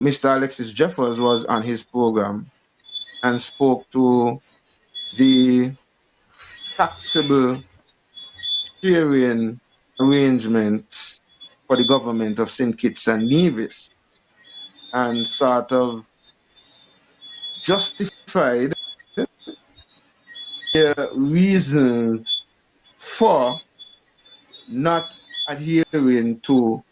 Mr. Alexis Jeffers was on his program and spoke to the taxable sharing arrangements for the government of St. Kitts and Nevis, and sort of justified their reasons for not adhering to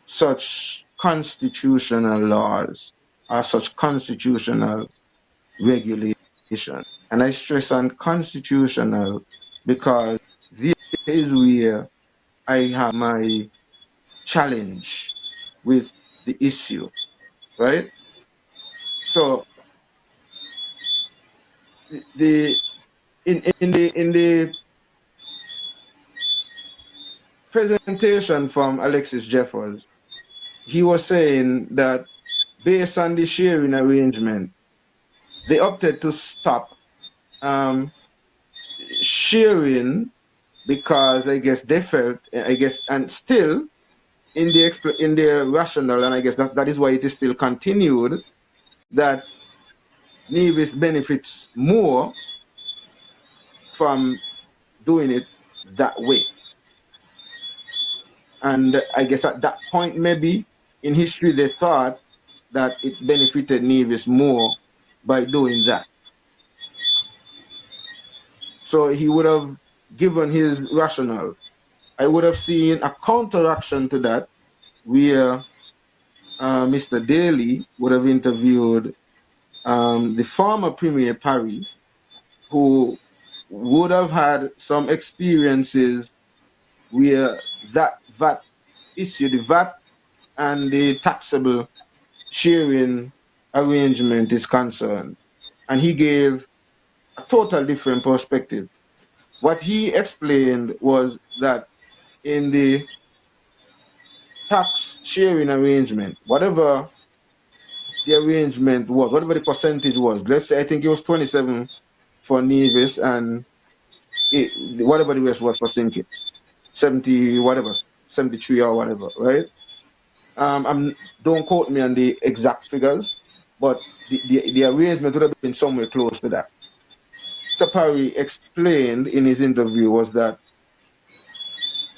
such constitutional laws or such constitutional regulation. And I stress on constitutional because this is where I have my challenge with the issue, right? So the in the presentation from Alexis Jeffers, he was saying that based on the sharing arrangement, they opted to stop sharing because I guess they felt, and still in the rationale, and I guess that is why it is still continued, that Nevis benefits more from doing it that way. And I guess at that point, maybe in history, they thought that it benefited Nevis more by doing that. So he would have given his rationale. I would have seen a counteraction to that where Mr. Daly would have interviewed the former Premier Parry, who would have had some experiences where that VAT issue, the VAT and the taxable sharing arrangement is concerned. And he gave a total different perspective. What he explained was that in the tax sharing arrangement, whatever the arrangement was, whatever the percentage was, let's say I think it was 27 for Nevis and whatever the rest was for St. Kitts, 70, whatever, 73 or whatever, right? Don't quote me on the exact figures, but the arrangement would have been somewhere close to that. Sapari explained in his interview was that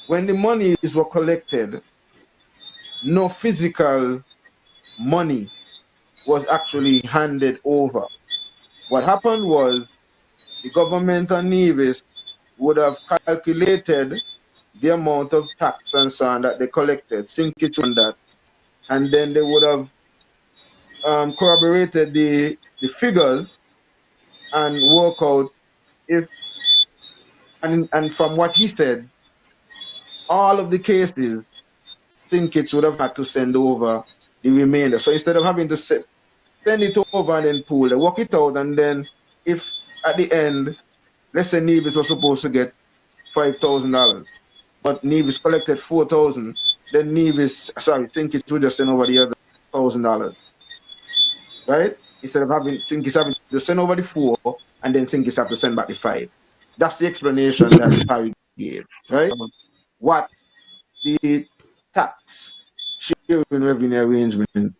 when the monies were collected, no physical money was actually handed over. What happened was the government on Nevis would have calculated the amount of tax and so on that they collected, sink it on that, and then they would have corroborated the figures and work out if, and from what he said, all of the cases, Sinkits would have had to send over the remainder. So instead of having to send it over and then pool, they work it out, and then if at the end, let's say Nevis was supposed to get $5,000, but Nevis collected 4,000, then Sinkits would just send over the other $1,000, right? Instead of having Sinkits having to send over the 4, and then Sinkits have to send back the 5. That's the explanation that Parry gave, right? What the tax sharing revenue arrangement,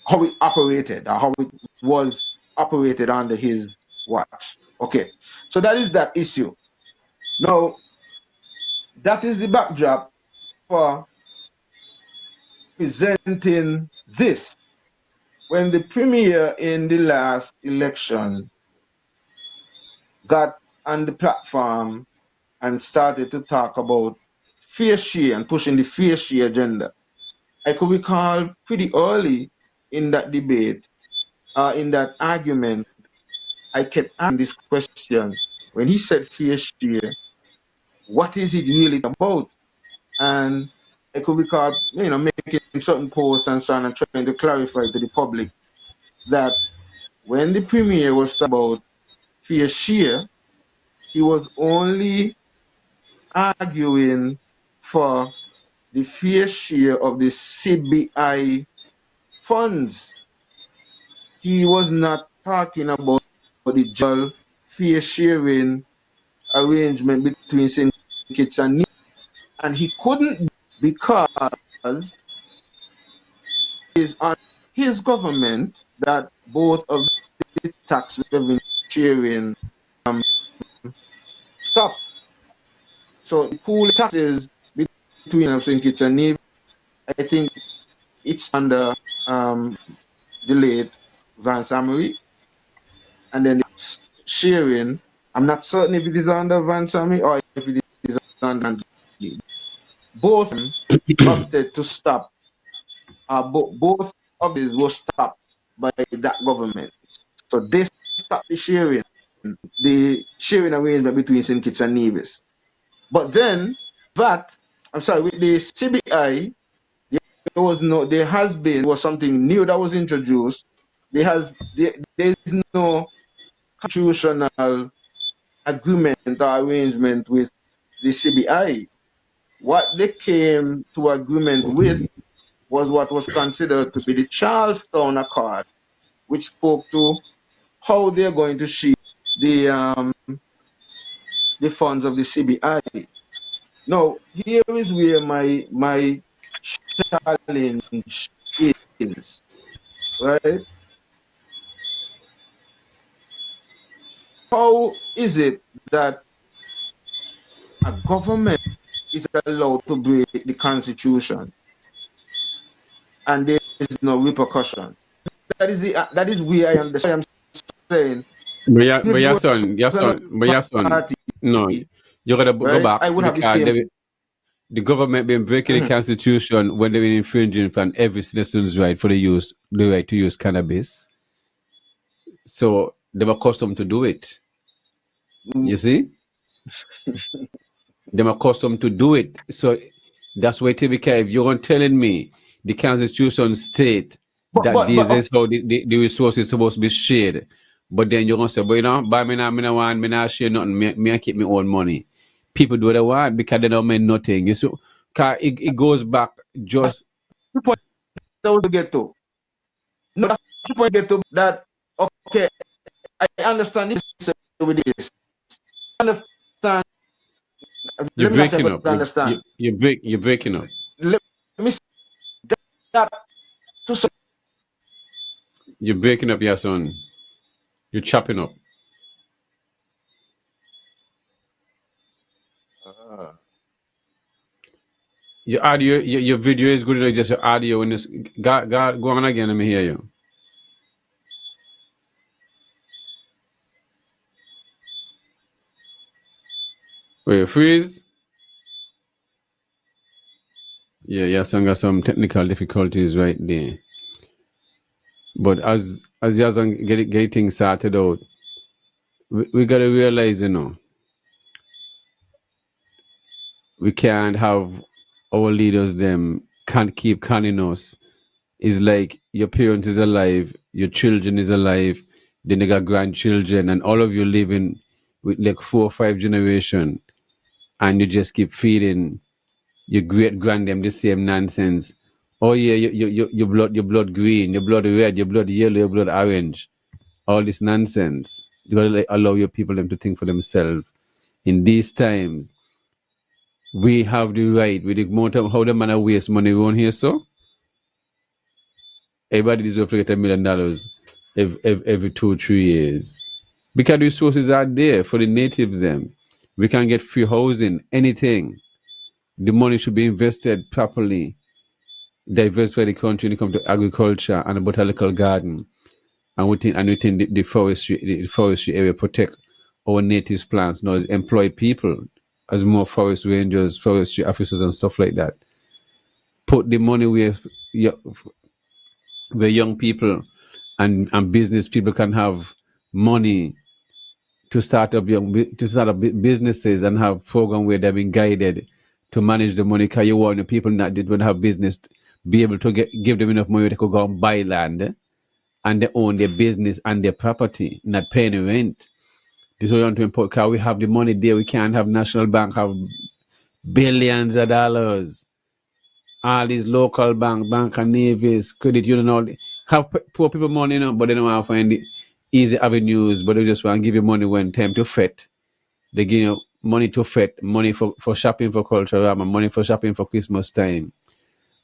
how it operated, or how it was operated under his watch. Okay, so that is that issue. Now, that is the backdrop for presenting this. When the premier in the last election got on the platform and started to talk about fair share and pushing the fair share agenda, I could recall pretty early in that debate, in that argument, I kept asking this question. When he said fair share, what is it really about? And I could recall, making certain posts and so on and trying to clarify to the public that when the premier was talking about fair share, he was only arguing for the fair share of the CBI funds. He was not talking about the general fair sharing arrangement between St. Kitts and Nevis. And he couldn't, because is on his government that both of the tax revenue sharing stop. So the pool taxes between I think it's a Nevis, I think it's under um, the late Van Samary, and then sharing. I'm not certain if it is under Van Samary or if it is under Antigua. Both of them opted to stop. Both of these were stopped by that government. So they stopped the sharing arrangement between St. Kitts and Nevis. But then that, I'm sorry, with the CBI, there has been, was something new that was introduced. There is no constitutional agreement or arrangement with the CBI. What they came to agreement with was what was considered to be the Charlestown Accord, which spoke to how they're going to share the funds of the CBI. Now, here is where my challenge is, right? How is it that a government is allowed to break the Constitution and there is no repercussion? That is where I understand. I'm saying But if it your was son, your another son, but your son, party, no, you gotta go right, back I would have the because same. the government been breaking the Mhm. constitution when they've been infringing on every citizen's right for the right to use cannabis. So they were accustomed to do it. You see? They're accustomed to do it. So that's why typically if you're telling me the constitution state that this But is how the resource is supposed to be shared. But then you're gonna say, but but me not want, me not share nothing, me I keep my own money. People do what they want because they don't mean nothing. You see, 'cause it goes back just the point I want to get to, no, that's the point I get to that. Okay, I understand this with this. Understand? you're Let me not say, breaking but up. understand. You're breaking up. Let me say that to some. You're breaking up, your son. You're chopping up. Your audio, your video is good enough. Just your audio in this. Go on again. Let me hear you. Wait, freeze. Yeah, your son got some technical difficulties right there. But as your son get things sorted out, we gotta realize, we can't have our leaders them can't keep conning us. It's like your parents is alive, your children is alive, then they got grandchildren, and all of you living with like 4 or 5 generations, and you just keep feeding your great grand them the same nonsense. Oh yeah, your blood green, your blood red, your blood yellow, your blood orange. All this nonsense. You gotta allow your people them to think for themselves. In these times, we have the right with the amount of how the man waste money around here, so everybody deserves to get $1 million every 2 or 3 years. Because the resources are there for the natives them. We can get free housing, anything. The money should be invested properly, diversify the country when it comes to agriculture and a botanical garden, and within the forestry area, protect our native plants. Now employ people as more forest rangers, forestry officers, and stuff like that. Put the money where young people and business people can have money to start up businesses and have program where they've been guided to manage the money. Because you want the people that did not have business be able to give them enough money they could go and buy land and they own their business and their property, not paying rent. This is what we want to import because we have the money there. We can't have National Bank have billions of dollars. All these local bank and Nevis, credit union, all have poor people money, but they don't want to find the easy avenues, but they just want to give you money when time to fet. They give you money to fet, money for shopping for culture, and money for shopping for Christmas time.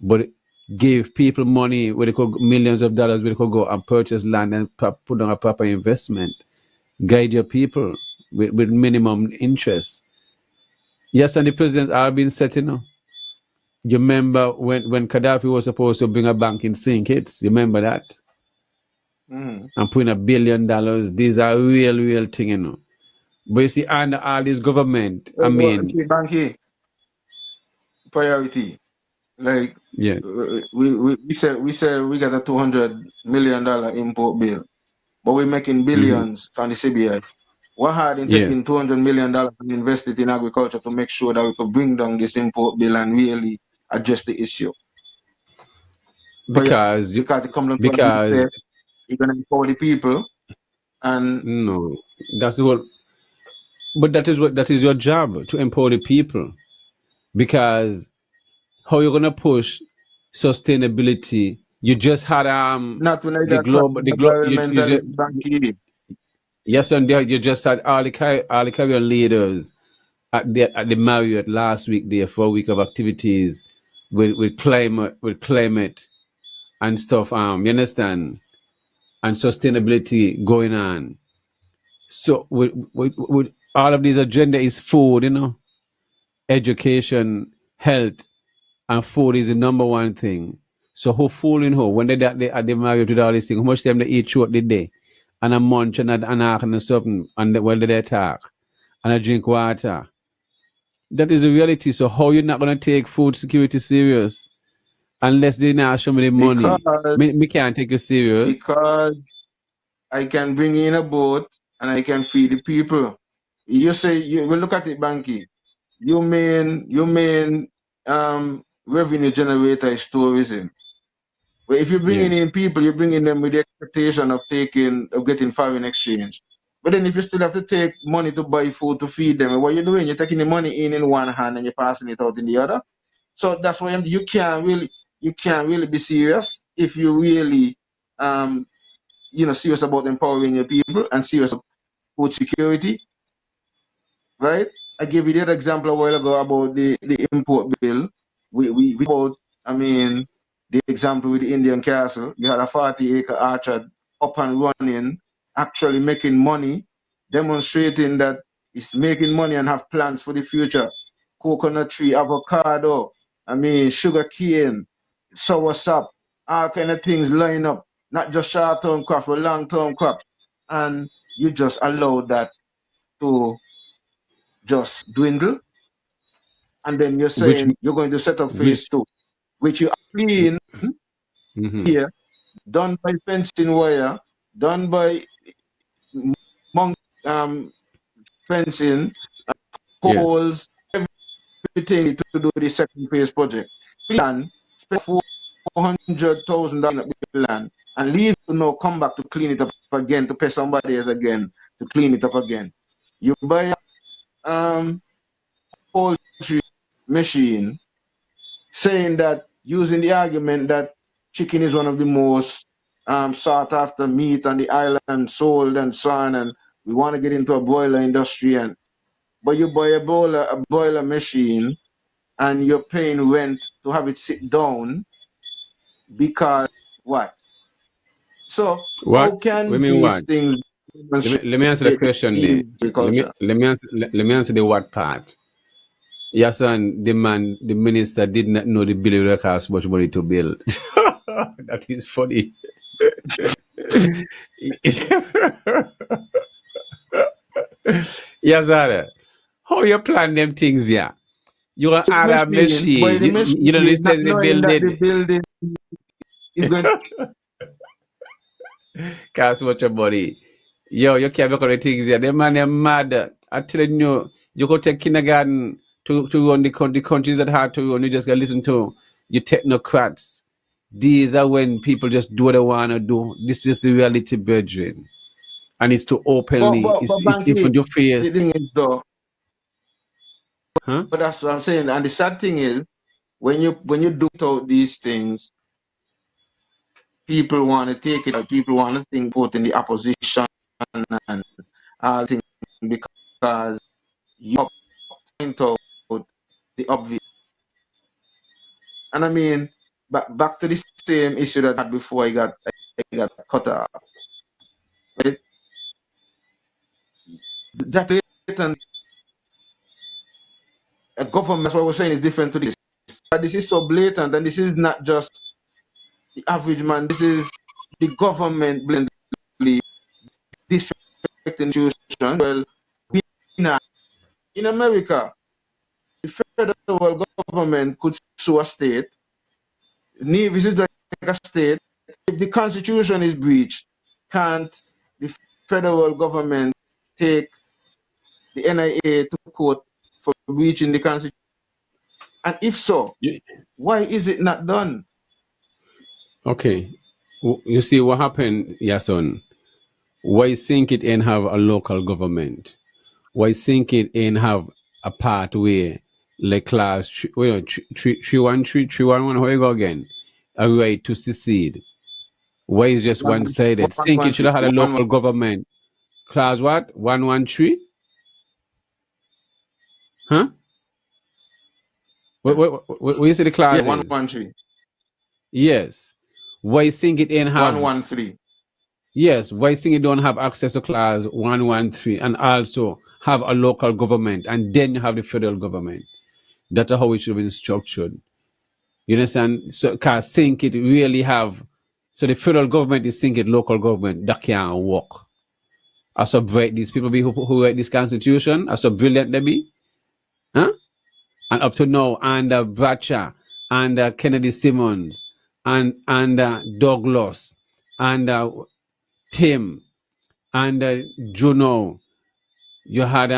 But give people money where they could millions of dollars where they could go and purchase land and put on a proper investment. Guide your people with minimum interest. Yes, and the presidents are being set, you know. You remember when Gaddafi was supposed to bring a bank in St. Kitts? You remember that? Mm. And putting $1 billion. These are real thing, you know. But you see, under all this government, I mean, Banky, priority. Like yeah. we say we got a $200 million import bill, but we're making Hmm. billions from the CBI. What hard in Yes. taking $200 million and invest it in agriculture to make sure that we could bring down this import bill and really address the issue? Because you, Because it comes down to what you because said, you're gonna empower the people and no, that's what. But that is your job to empower the people. Because how you're gonna push sustainability? You just had not when I the got crash the globe. You environmentalist just, banky. yes, and there you just had all the Caribbean leaders at the Marriott last week there for a week of activities with climate and stuff. You understand? And sustainability going on. So with all of these agenda is food, you know, education, health, and food is the number one thing. So who fooling who when they at the Marriott with all these things? How much time they eat throughout the day? And a munch and an hour and something and while they talk and I drink water. That is the reality. So how you not gonna take food security serious unless they now show me the money? because Me can't take you serious. because I can bring in a boat and I can feed the people. You say you will look at it, Banky. You mean revenue generator is tourism. But if you're bringing Yes. in people, you're bringing them with the expectation of getting foreign exchange. But then if you still have to take money to buy food to feed them, what you're doing, you're taking the money in one hand and you're passing it out in the other. So that's why you can't really be serious if you really um serious about empowering your people and serious about food security, right? I gave you that example a while ago about the import bill. We about, I mean, the example with the Indian castle. You had a 40-acre orchard up and running, actually making money, demonstrating that it's making money and have plans for the future. Coconut tree, avocado, sugar cane, soursop, all kind of things line up, not just short-term crops, but long-term crops. And you just allow that to just dwindle, and then you're Which saying you're going to set up phase which two, which you actually in mhm. here, done by fencing wire, done by monk fencing, Yes. poles, everything to do the second phase project. Plan, spend $400,000 plan, and leave to now come back to clean it up again, to pay somebody else again to clean it up again. You buy poultry machine, saying that, using the argument that chicken is one of the most sought after meat on the island, sold and so on, and we want to get into a broiler industry, and but you buy a broiler machine and you're paying rent to have it sit down because what? So What? how We can mean these what? things Let me answer the demonstrate the question need there. in agriculture? Let me answer the what part. Yes, and the minister did not know the bill will cost much money to build. That is funny. Yes, sir. How you plan them things here? You gonna add a Buy machine. the You don't machine, not understand the knowing that the building. building is going to Cost much money. Yo, you can't make all the things here. Them man, they're mad. I'm telling you, you go take kindergarten to run the countries that hard to run. You just gotta listen to you technocrats. These are when people just do what they want to do. This is the reality, brethren. And it's to openly, but it's in Banky, front of your face. the thing is though, Huh? but that's what I'm saying. And the sad thing is, when you do out these things, people want to take it, or people want to think both in the opposition and all things, because you point out the obvious. And back to the same issue that I had before I got cut off. Right? That blatant a government, that's what we're saying, is different to this. But this is so blatant, and this is not just the average man. This is the government blatantly disrespecting institutions. Well, we not in America, the federal government could sue a state. Nevis is like a state. If the constitution is breached, can't the federal government take the NIA to court for breaching the constitution? And if so, You- why is it not done? Okay. You see what happened, Yason? Why think it and have a local government? Why think it and have a pathway like class 313, how you go again? A right to secede. Why is just one sided? Think it should have had a local government. Class what? 113? Huh? What you say the Yeah, class is? 113, Yes. Why think it ain't have 113. yes, why think it don't have access to class 113 and also have a local government and then you have the federal government? That's how it should have been structured. You understand? So cause think it really have so the federal government is thinking local government that can't work. Are so bright these people be who write this constitution, are so brilliant they be. Huh? And up to now, under Bracha, under Kennedy Simmons, and under Douglas, under Tim, under Juno, you had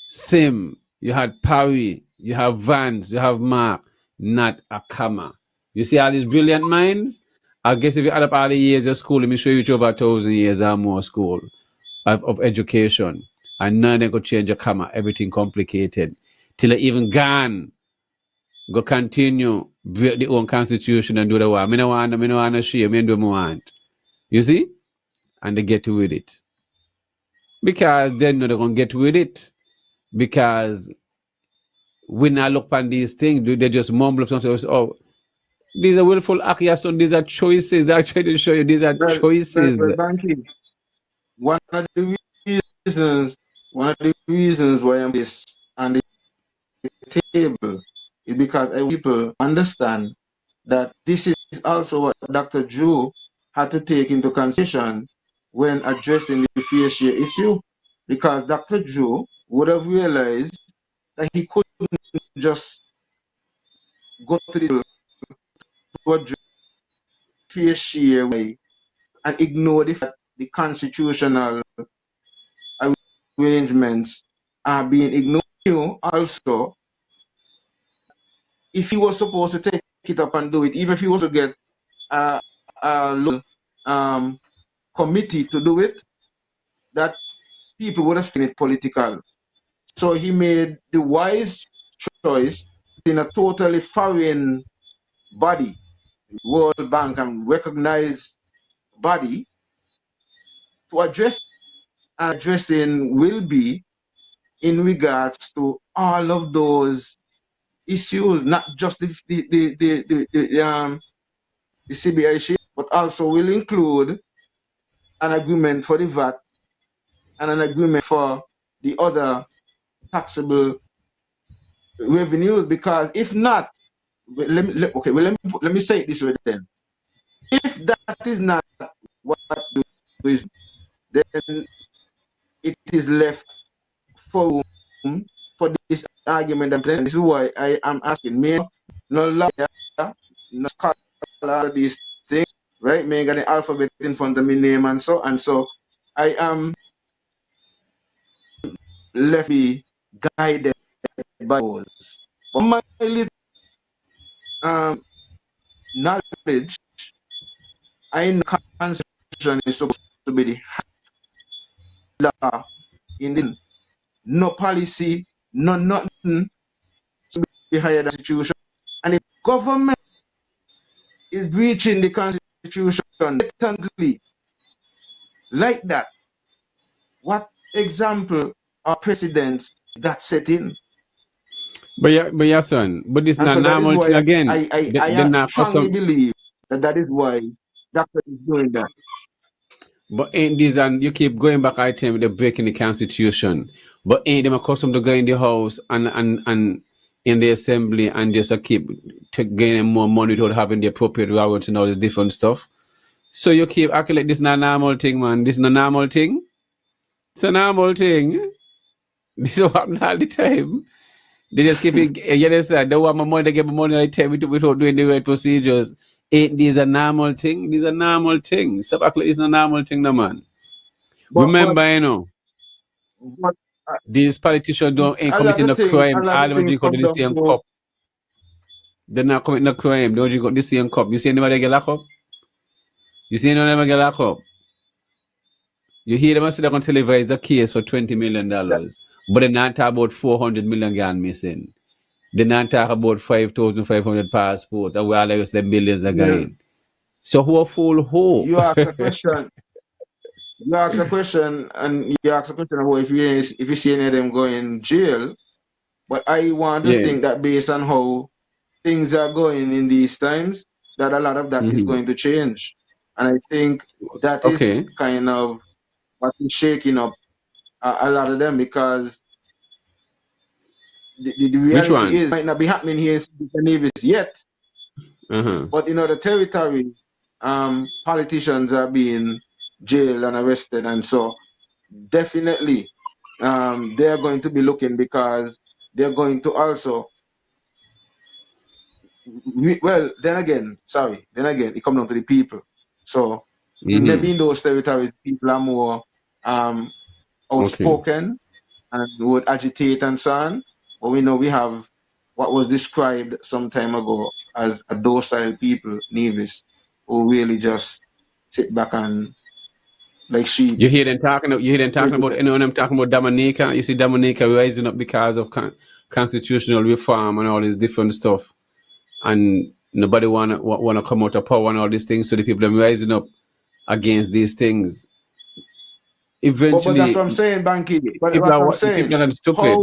Sim, you had Parry, you have Vance, you have Mark, not a comma. You see all these brilliant minds? I guess if you add up all the years of school, let me show you it's over 1,000 years or more school of education. And none of them could change a comma, everything complicated. Till it even gone go continue break the own constitution and do the one. Me no want to share, me do what I want. You see? And they get with it. Because they know they're gonna get with it. Because when I look on these things, they just mumble up something. Oh, these are willful acts, yes, so these are choices. I try to show you these are choices. Well, Banky, one of the reasons, one of the reasons why I'm this on the table is because people understand that this is also what Dr. Drew had to take into consideration when addressing the fair share issue, because Dr. Drew would have realized that he couldn't just go to the to address fair share way and ignore the fact the constitutional arrangements are being ignored. Also, if he was supposed to take it up and do it, even if he was to get a local committee to do it, that people would have seen it political. So he made the wise choice in a totally foreign body, World Bank and recognized body, to address addressing will be in regards to all of those issues, not just the CBI share, but also will include an agreement for the VAT and an agreement for the other taxable revenues. Because if not, let me say it this way then. If that is not what the is, then it is left for room for this argument. And this is why I am asking me, no lawyer, no scholar, these things, right? Me got the alphabet in front of me name and so and so. I am left be guided by those. But my little knowledge, I know constitution is supposed to be the law in the no policy, no nothing to be higher than the constitution. And if government is breaching the constitution blatantly like that, what example are precedents that set in? But yeah, son. But this And not so that is normal thing why again. I They not for strongly some. believe that that is why Doctor is doing that. But ain't these and you keep going back at them, they're breaking the constitution. But ain't them accustomed to go in the house and in the assembly and just keep gaining more money without having the appropriate routes and all this different stuff. So you keep acting like this not a normal thing, man. This not a normal thing. It's a normal thing. This will happen all the time. They just keep it, you understand? They want my money, they get my money all the time without doing the right procedures. Ain't these a normal thing? These are normal thing. Stop acting like it's a normal thing, no man. But Remember, but these politicians don't ain't a lot committing of no things crime. All them drink out of come the down same to cup. They're not committing no crime. They don't drink out the same cup. You see anybody get locked up? You see anyone get locked up? You hear them say they're going to televise a case for $20 million. that. But they not talk about 400 million gone missing. They not talk about 5,500 passports and where all the rest of the billions are Yeah, going. So who fool who? you ask a question. You ask a question, and you ask a question about if you see any of them going in jail. But I want to Yeah. think that based on how things are going in these times, that a lot of that is Hmm. going to change. And I think that is Okay. kind of what is shaking up a lot of them because the Which reality one? is might not be happening here in Nevis yet, Uh-huh. but in other territories, politicians are being jailed and arrested, and so definitely they're going to be looking because they're going to also well, then again, it comes down to the people. So Hmm. maybe in those territories, people are more um, Okay. outspoken and would agitate and so on. But we know we have what was described some time ago as a docile people, Nevis, who really just sit back and like sheep. You hear them Wait talking a about sec. anyone them talking about Dominica. You see Dominica rising up because of constitutional reform and all this different stuff. And nobody wanna come out of power and all these things. So the people are rising up against these things. But that's what I'm Eventually saying, Banky. But people what are I'm what saying, people are stupid.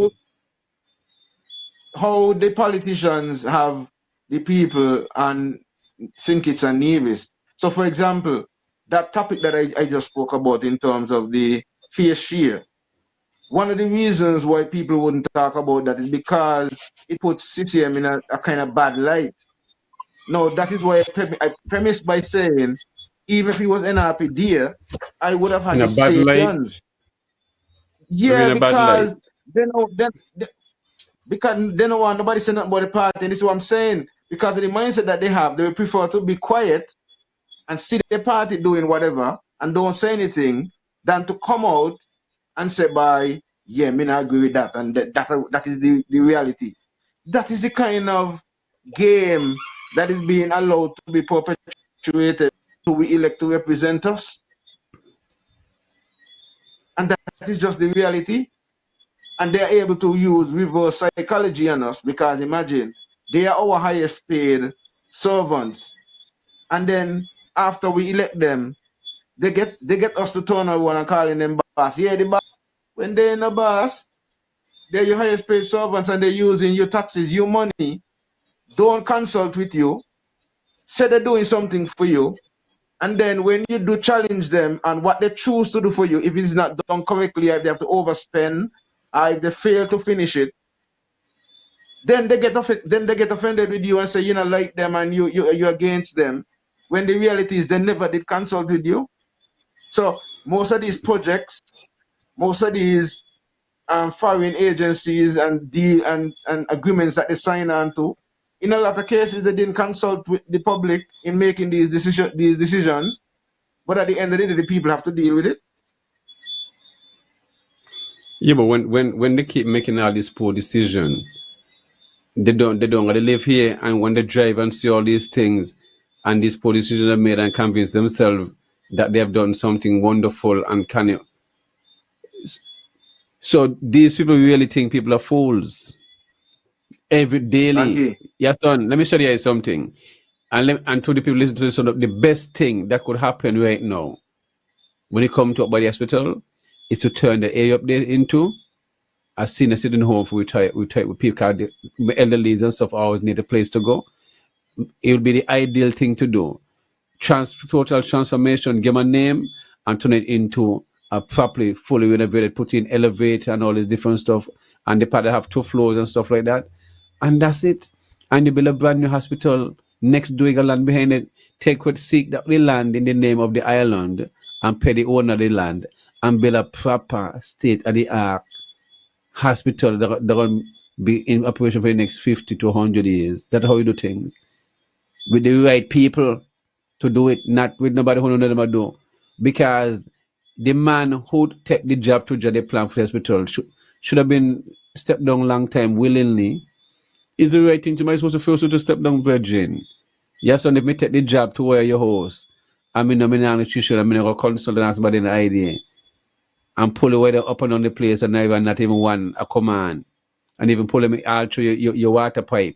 how the politicians have the people and St. Kitts and Nevis. So, for example, that topic that I just spoke about in terms of the fair share, one of the reasons why people wouldn't talk about that is because it puts CCM in a kind of bad light. No, that is why I premised by saying, even if he was NRP I would have had In a the bad same light. guns. I mean Yeah, a bad light. because they know because they don't want nobody saying nothing about the party. And this is what I'm saying. Because of the mindset that they have, they would prefer to be quiet and see the party doing whatever and don't say anything than to come out and say, by, yeah, me not agree with that. And that is the reality. That is the kind of game that is being allowed to be perpetuated to we elect to represent us. And that is just the reality. And they're able to use reverse psychology on us because imagine they are our highest paid servants, and then after we elect them, they get us to turn around and calling them boss. Yeah, the boss. When they're in the boss, they're your highest paid servants and they're using your taxes, your money. Don't consult with you. Say they're doing something for you, and then when you do challenge them and what they choose to do for you, if it's not done correctly, if they have to overspend, or if they fail to finish it, then then they get offended with you and say you don't like them and you're against them. When the reality is they never did consult with you. So most of these projects, most of these foreign agencies and deal and agreements that they sign on to, in a lot of cases they didn't consult with the public in making these decisions. But at the end of the day, the people have to deal with it. Yeah, but when they keep making all these poor decisions, they don't they live here and when they drive and see all these things and these poor decisions are made and convince themselves that they have done something wonderful and can so these people really think people are fools every daily. Banky, Yes, son, let me show you something. And to the people listening to this, so the best thing that could happen right now when you come to a body hospital is to turn the air up there into a senior citizen home for with people, the elderly and stuff always need a place to go. It would be the ideal thing to do. Total transformation, give them a name and turn it into a properly fully renovated, put in elevator and all this different stuff. And the part that have 2 floors and stuff like that. And that's it. And you build a brand new hospital next doing a land behind it. Seek the land in the name of the island and pay the owner of the land and build a proper state of the art hospital that going to be in operation for the next 50 to 100 years. That's how you do things. With the right people to do it, not with nobody who know them do. Because the man who take the job to judge the plan for the hospital should have been stepped down long time willingly. Is the right thing to me supposed to feel so to step down, virgin? Yes, and if me take the job to wear your host, I mean, I'm not nutrition, I'm going to consult and ask about the idea and pull away the up and down the place and not even one a command and even pull me all through your water pipe.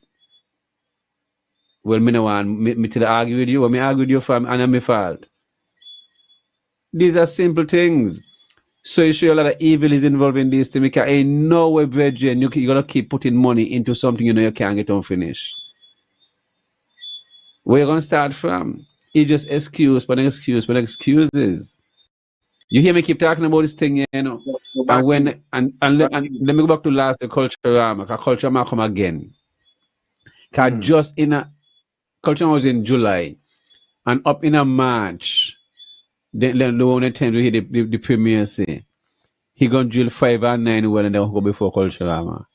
Well, me no want me to argue with you, or me argue with you fam, and I'm my fault. These are simple things. So you show a lot of evil is involved in this thing because ain't no way, brethren, you're gonna keep putting money into something you know you can't get unfinished. Where you gonna start from? It's just excuse, but excuses. You hear me keep talking about this thing, you know. So And Banky, and Banky. let me go back to last the culture drama, because culture might come again. Because Mm, just in a culture was in July and up in a March, then the only time we hear the premier say he gonna drill 5 and 9 well and then go before culture drama.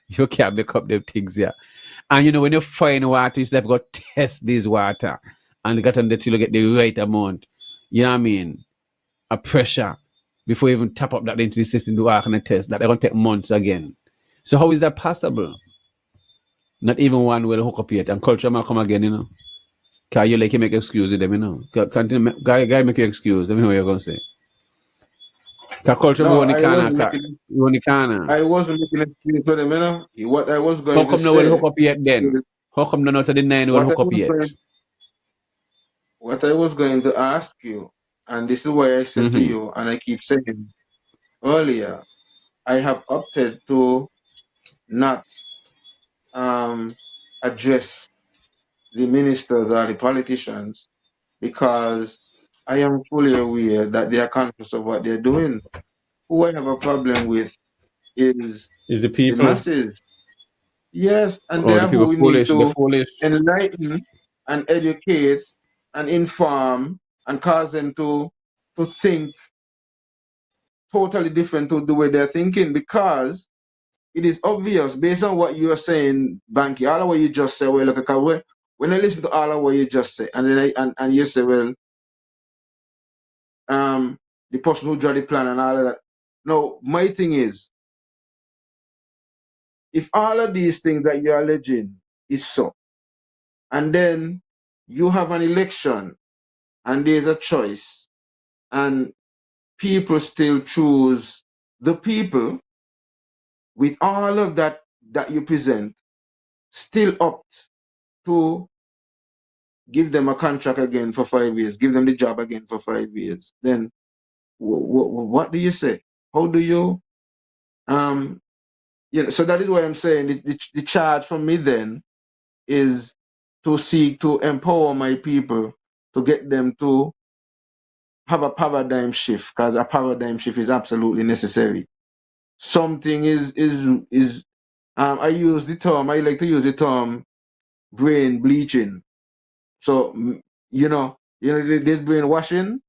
You can't make up them things here. And you know when you find water, you have got to test this water and you got to let you get the right amount. You know what I mean? A pressure before you even tap up that into the system to work on a test. That they're gonna take months again. So how is that possible? Not even one will hook up yet, and culture might come again, you know. Cause you like you make excuse with them, you know. Continue, guy make your excuse. Let me know what you're gonna say. Cause culture no, more on the corner, you on the corner. I wasn't making an excuse for them, you know. What I was How going to come no will hook say up yet then? is How come none of the 9 will what I hook up was yet? going what I was going to ask you, and this is why I said to Mm-hmm. you, and I keep saying earlier, I have opted to not um address the ministers or the politicians because I am fully aware that they are conscious of what they're doing. Who I have a problem with is Is the the people masses. Yes, and they or the are who people we need foolish? The to foolish. enlighten and educate and inform and cause them to think totally different to the way they're thinking because it is obvious based on what you are saying, Banky, all of what you just said, well, look, when I listen to all of what you just said, and then and you say, well, um, the person who drew the plan and all of that. No, my thing is, if all of these things that you're alleging is so, and then you have an election and there's a choice, and people still choose the people with all of that you present, still opt to give them a contract again for 5 years, give them the job again for 5 years, then what do you say? How do you um so that is why I'm saying the charge for me then is to seek to empower my people to get them to have a paradigm shift because a paradigm shift is absolutely necessary. Something is I use the term, I like to use the term brain bleaching. So there's brain washing,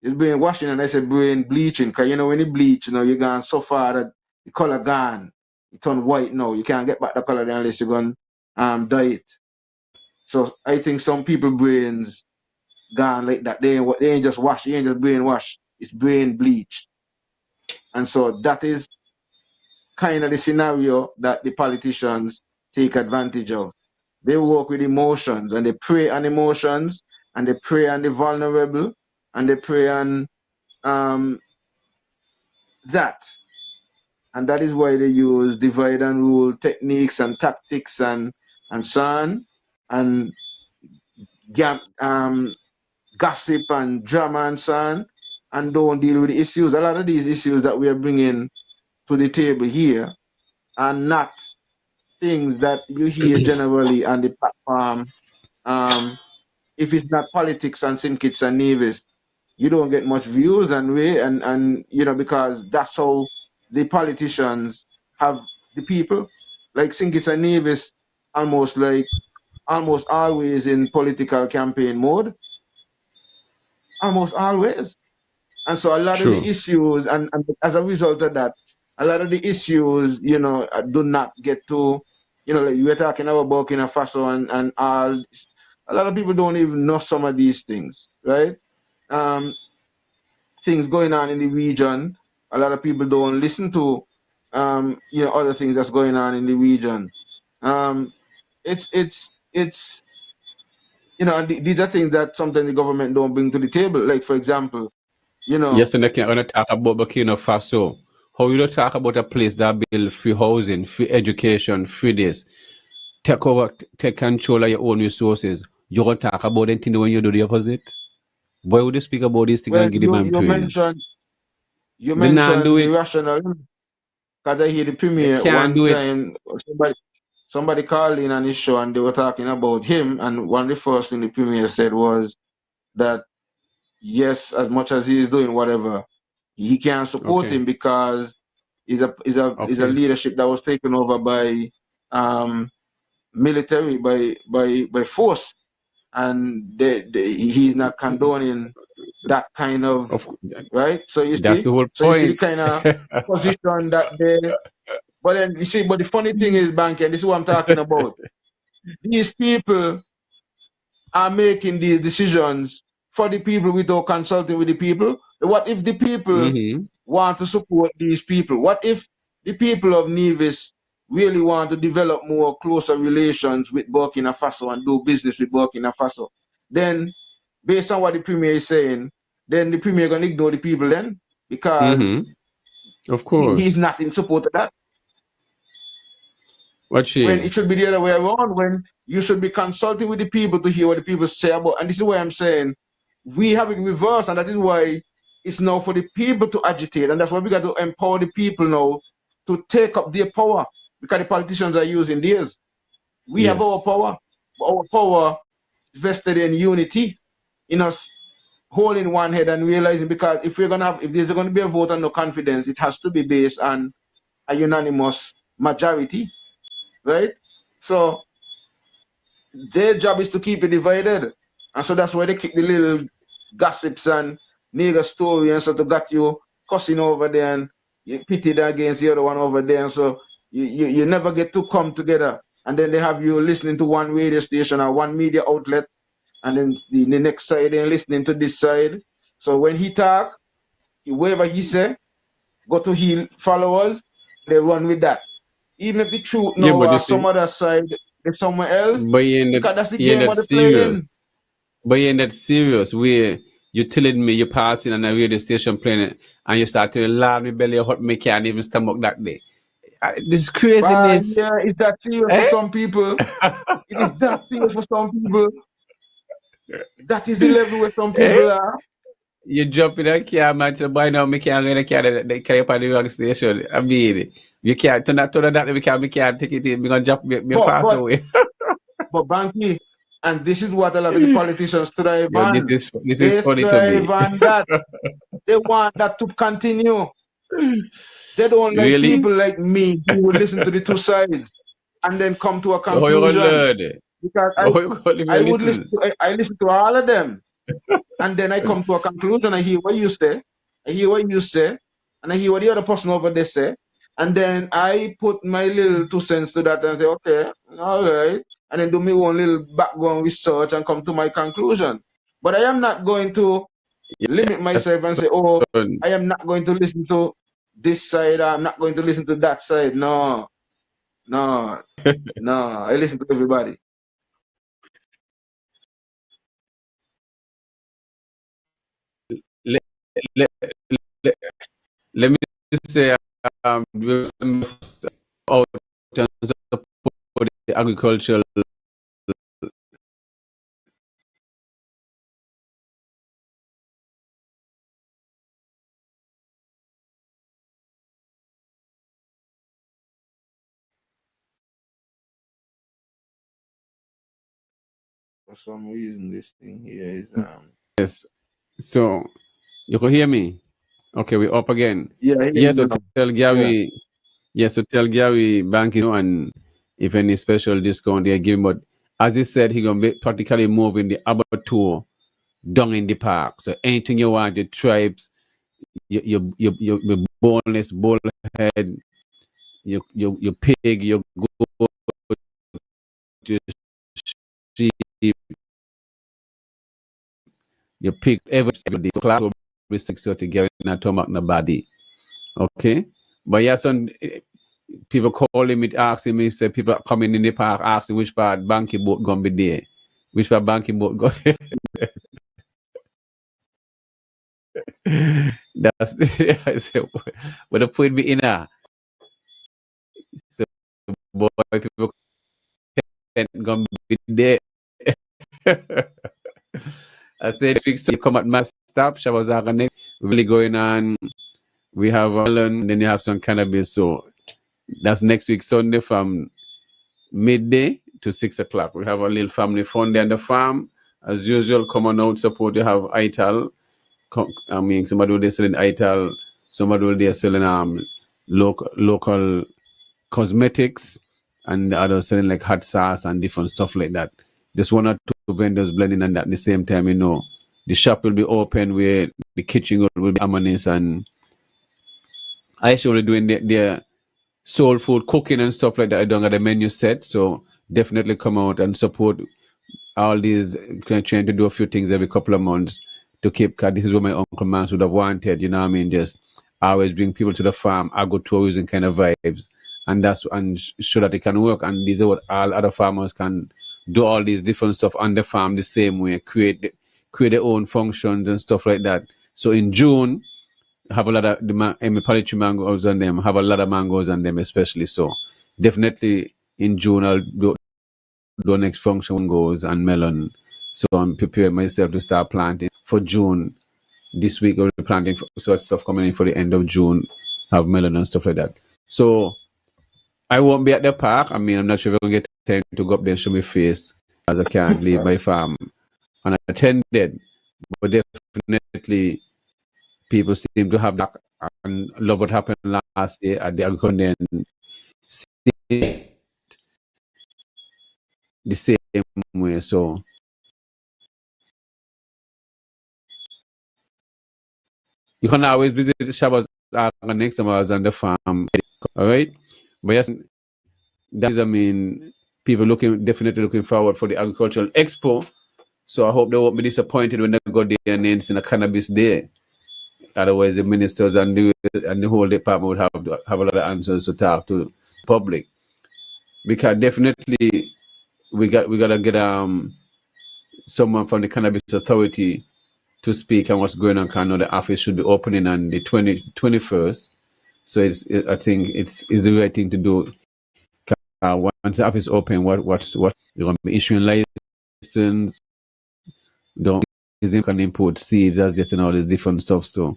there's brain washing, and I said brain bleaching because when you bleach, you're gone so far that the color gone, it turn white now. You can't get back the color unless you're gonna dye it. So I think some people brains gone like that. They ain't just wash, they ain't just brain wash. It's brain bleached. And so that is kind of the scenario that the politicians take advantage of. They work with emotions and they prey on emotions and they prey on the vulnerable and they prey on um, that. And that is why they use divide and rule techniques and tactics and so on and gossip and drama and so on and don't deal with the issues. A lot of these issues that we are bringing to the table here and not things that you hear generally on the platform. Um, if it's not politics and St. Kitts and Nevis, you don't get much views and because that's how the politicians have the people. Like St. Kitts and Nevis, almost like almost always in political campaign mode, almost always. And so a lot of the True. issues, and as a result of that, a lot of the issues, do not get to, like you were talking about Burkina Faso and all. A lot of people don't even know some of these things, right? Um, Things going on in the region. A lot of people don't listen to, other things that's going on in the region. Um, it's and these are things that sometimes the government don't bring to the table. Like for example, you know, Yes, and I can gonna talk about Burkina Faso. How you don't talk about a place that build free housing, free education, free this, take over, take control of your own resources. You gonna talk about anything when you do the opposite? Why would you speak about this thing well, and give the you man you praise? mentioned you They not do mentioned the it. rational because I hear the They premier can't one do it. time somebody called in on his show and they were talking about him and one of the first thing the premier said was that yes, as much as he is doing whatever, he can't support Okay. him because is a Okay. leadership that was taken over by um military by force and he's not condoning that kind of Of right. So you that's see, the whole so you see the point. kind of position that they. But then you see, but the funny thing is, Banky, and this is what I'm talking about. These people are making these decisions for the people without consulting with the people. What if the people Mm-hmm. want to support these people? What if the people of Nevis really want to develop more closer relations with Burkina Faso and do business with Burkina Faso? Then, based on what the premier is saying, then the premier gonna ignore the people then because Mm-hmm. Of he's course. not in support of that. What When she? it should be the other way around, when you should be consulting with the people to hear what the people say about. And this is why I'm saying we have it reversed, and that is why it's now for the people to agitate, and that's why we got to empower the people now to take up their power because the politicians are using theirs. We have our Yes. power. Our power vested in unity, in us holding one head and realizing because if there's gonna be a vote on no confidence, it has to be based on a unanimous majority, right? So their job is to keep it divided. And so that's why they keep the little gossips and nigger story and so to got you cussing over there and you pitted against the other one over there. And so you never get to come together. And then they have you listening to one radio station or one media outlet and then the next side they're listening to this side. So when he talk, whatever he say, go to his followers, they run with that. Even if the truth Yeah, now but you or see, some other side is somewhere else, but because that's the you ain't game that of the serious. playing. But you ain't that serious. Where you telling me you passing on a radio station playing it and you start to laugh me belly hurt me can't even stomach that day. This craziness. Yeah, it's that serious for Eh? some people. It is that serious for some people. That is the level where some Eh? people are. You jump in a car, man, to buy now, me can't get in a car that carry up on the wrong station. I mean, you can't turn that, we can't take it in, me gonna jump, me But pass but away. but Banky, and this is what a lot of the politicians thrive Yo, on. this is They funny to thrive me. on that. They want that to continue. They don't like Really? people like me who will listen to the two sides and then come to a How you gonna conclusion. learn? Because How you gonna I would listen listen? to I listen to all of them. And then I come to a conclusion. I hear what you say. I hear what you say. And I hear what the other person over there say. And then I put my little 2 cents to that and say, okay, all right. And then do my own little background research and come to my conclusion. But I am not going to limit Yes, myself and say, oh, son. I am not going to listen to this side. I'm not going to listen to that side. No, no, no. I listen to everybody. Let, let, let, let me say, remember out and support the agricultural For some reason, this thing here is Yes. So you can hear me? Okay, we're up again. yeah, I hear Yes, you so now. tell Yeah. Gary. Yes, so tell Gary Bank you know, and if any special discount they give him. But as he said, he gonna be practically moving the abattoir down in the park. So anything you want, your tribes, your boneless bullhead, your pig, your goat, your sheep, your pig, every class will be 6:30 together in a stomach na body. Okay? But yeah, some people calling me, asking me, say people coming in the park, asking which part banky boat gonna be there. Which part banky boat gonna That's I said, but the point be in a so boy people can gonna be there. I said next week so you come at my stop, Shabazaka next really going on. We have melon, then you have some cannabis. So that's next week Sunday from midday to 6 o'clock. We have a little family fun there on the farm. As usual, come on out, support. You have ITAL. I mean, somebody will be selling ITAL, somebody will be selling local cosmetics, and the others selling like hot sauce and different stuff like that. Just one or two vendors blending and at the same time, the shop will be open where the kitchen will be harmonious and I actually doing their soul food cooking and stuff like that. I don't got the menu set, so definitely come out and support all these trying to do a few things every couple of months to keep. Cause this is what my uncle Mans would have wanted. You know what I mean? Just always bring people to the farm, agro-tourism kind of vibes, and so that it can work. And these are what all other farmers can do. All these different stuff on the farm the same way, create their own functions and stuff like that. So in June, have a lot of the mangoes on them. Have a lot of mangoes on them, especially. So definitely in June, I'll do next function goes and melon. So I'm preparing myself to start planting for June. This week I'll be planting sort of stuff coming in for the end of June, have melon and stuff like that. So I won't be at the park. I mean, I'm not sure if I'm gonna get time to go up there and show my face as I can't leave my farm unattended. But definitely people seem to have that and love what happened last year at the agriculture and see the same way. So you can always visit the Shabbos next time I was on the farm. All right. But yes, that is, I mean, people definitely looking forward for the agricultural expo. So I hope they won't be disappointed when they go there and then see a cannabis there. Otherwise, the ministers and the whole department would have a lot of answers to talk to the public. Because definitely we gotta get someone from the cannabis authority to speak on what's going on. Cause I know the office should be opening on the 21st. So I think it's the right thing to do. Once the office open, what you're gonna be issuing license, don't can import seeds as yet and all this different stuff. So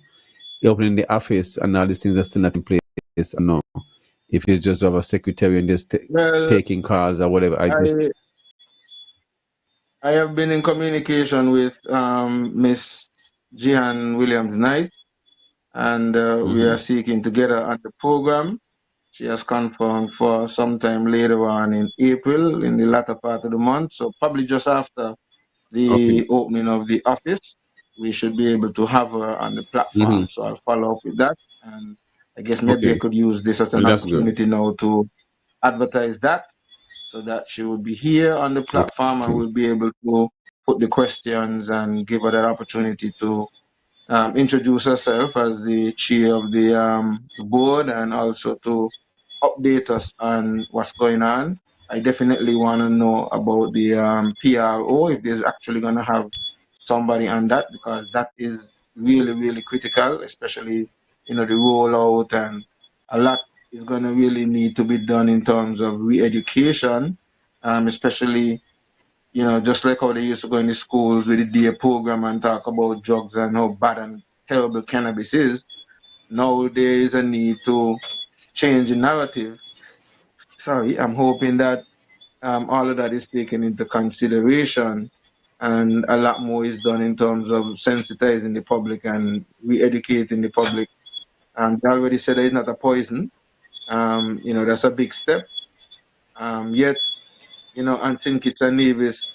you're opening the office and all these things are still not in place. I know if you just have a secretary and just Well, taking calls or whatever, I just I have been in communication with Miss Jehan Williams Knight, and we are mhm. seeking to get her on the program. She has confirmed for sometime later on in April, in the latter part of the month. So probably just after Okay. the opening of the office, we should be able to have her on the Hmm. platform. So I'll follow up with that, and I guess maybe I Okay. could use this as an Well, that's good. opportunity now to advertise that so that she will be here on the platform and Okay. will be able to put the questions and give her that opportunity to introduce herself as the chair of the board and also to update us on what's going on. I definitely want to know about the PRO, if there's actually going to have somebody on that, because that is really, really critical, especially, the rollout, and a lot is going to really need to be done in terms of re-education, especially, just like how they used to go in the schools with the day program and talk about drugs and how bad and terrible cannabis is. Now there is a need to change the narrative. Sorry, I'm hoping that all of that is taken into consideration and a lot more is done in terms of sensitizing the public and re-educating the public. They already said that it's not a poison. That's a big step. Yet, I think it's a Nevis,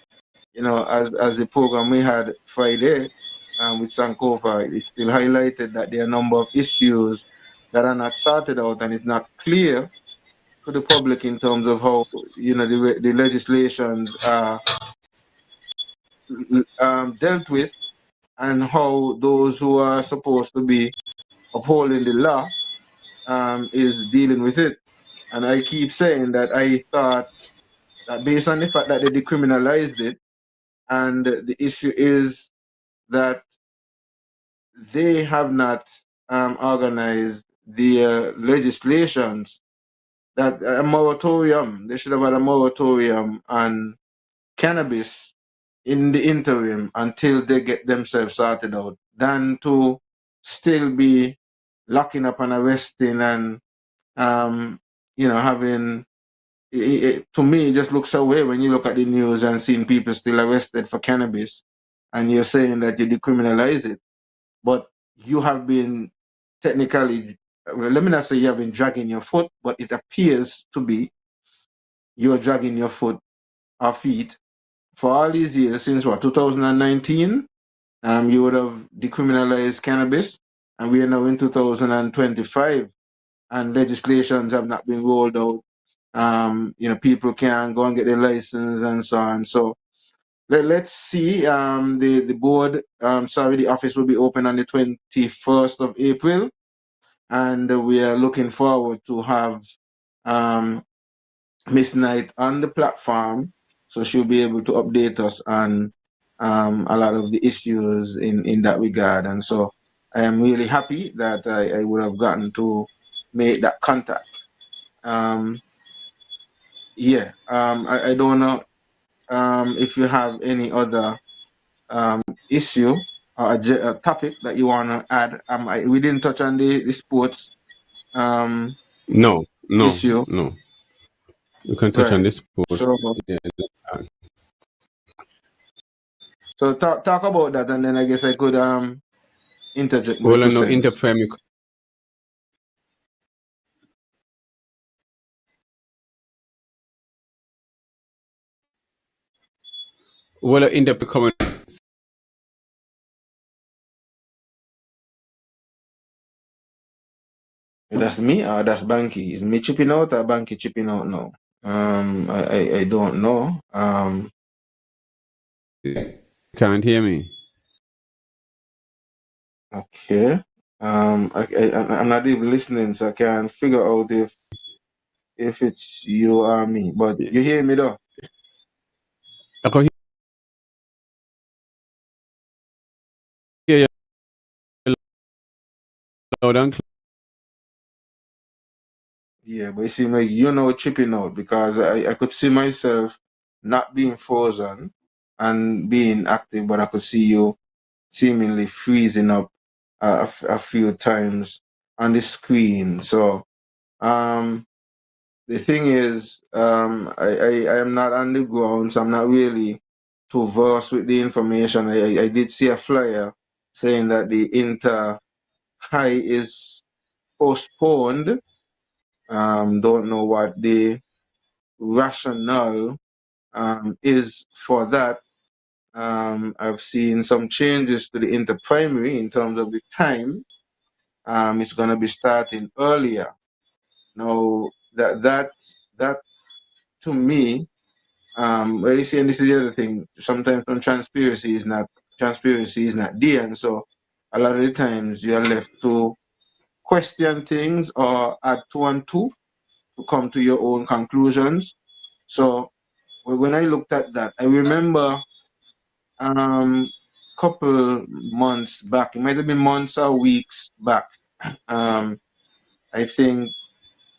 as the program we had Friday with Sankofa, it still highlighted that there are a number of issues that are not sorted out, and it's not clear to the public in terms of how, the legislations are dealt with, and how those who are supposed to be upholding the law is dealing with it. And I keep saying that I thought that based on the fact that they decriminalized it, and the issue is that they have not organized the legislations, that a moratorium, they should have had a moratorium on cannabis in the interim until they get themselves sorted out, than to still be locking up and arresting and having to me, it just looks away when you look at the news and seeing people still arrested for cannabis, and you're saying that you decriminalize it, but you have been technically, well, let me not say you have been dragging your foot, but it appears to be you're dragging your foot or feet for all these years since what, 2019. You would have decriminalized cannabis, and we are now in 2025, and legislations have not been rolled out. People can go and get their license and so on. So let's see. The board, the office will be open on the 21st of April, and we are looking forward to have Miss Knight on the platform, so she'll be able to update us on a lot of the issues in that regard. And so I am really happy that I would have gotten to make that contact. Yeah, I don't know if you have any other issue or a topic that you want to add. We didn't touch on the sports No, no, issue, no. We can touch on right? this sports. So Yeah. so talk about that, and then I guess I could interject my Well, I two know cents. Interframe. Well, Interframe coming. That's me or that's Banky? Is me chipping out or Banky chipping out now? I don't know. Can't hear me. Okay. I'm not even listening, so I can't figure out if it's you or me. But Yeah. you hear me though? I can hear you loud and clear. Yeah, but it seems like chipping out, because I could see myself not being frozen and being active, but I could see you seemingly freezing up a few times on the screen. So um, the thing is, I am not on the ground, so I'm not really too versed with the information. I did see a flyer saying that the Inter High is postponed. Don't know what the rationale is for that. I've seen some changes to the interprimary in terms of the time. It's going to be starting earlier. Now, that to me, well, you see, and this is the other thing. Sometimes when transparency is not there, and so a lot of the times you are left to question things or add two and two to come to your own conclusions. So when I looked at that, I remember couple months back, it might have been months or weeks back. Um, I think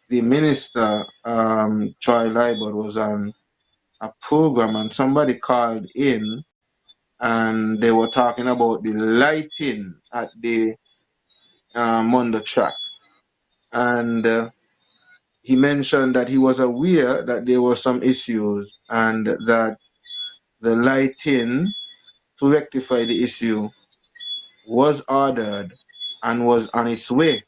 the minister, Troy Liebert, was on a program, and somebody called in and they were talking about the lighting at the Mondo track. And he mentioned that he was aware that there were some issues and that the lighting to rectify the issue was ordered and was on its way.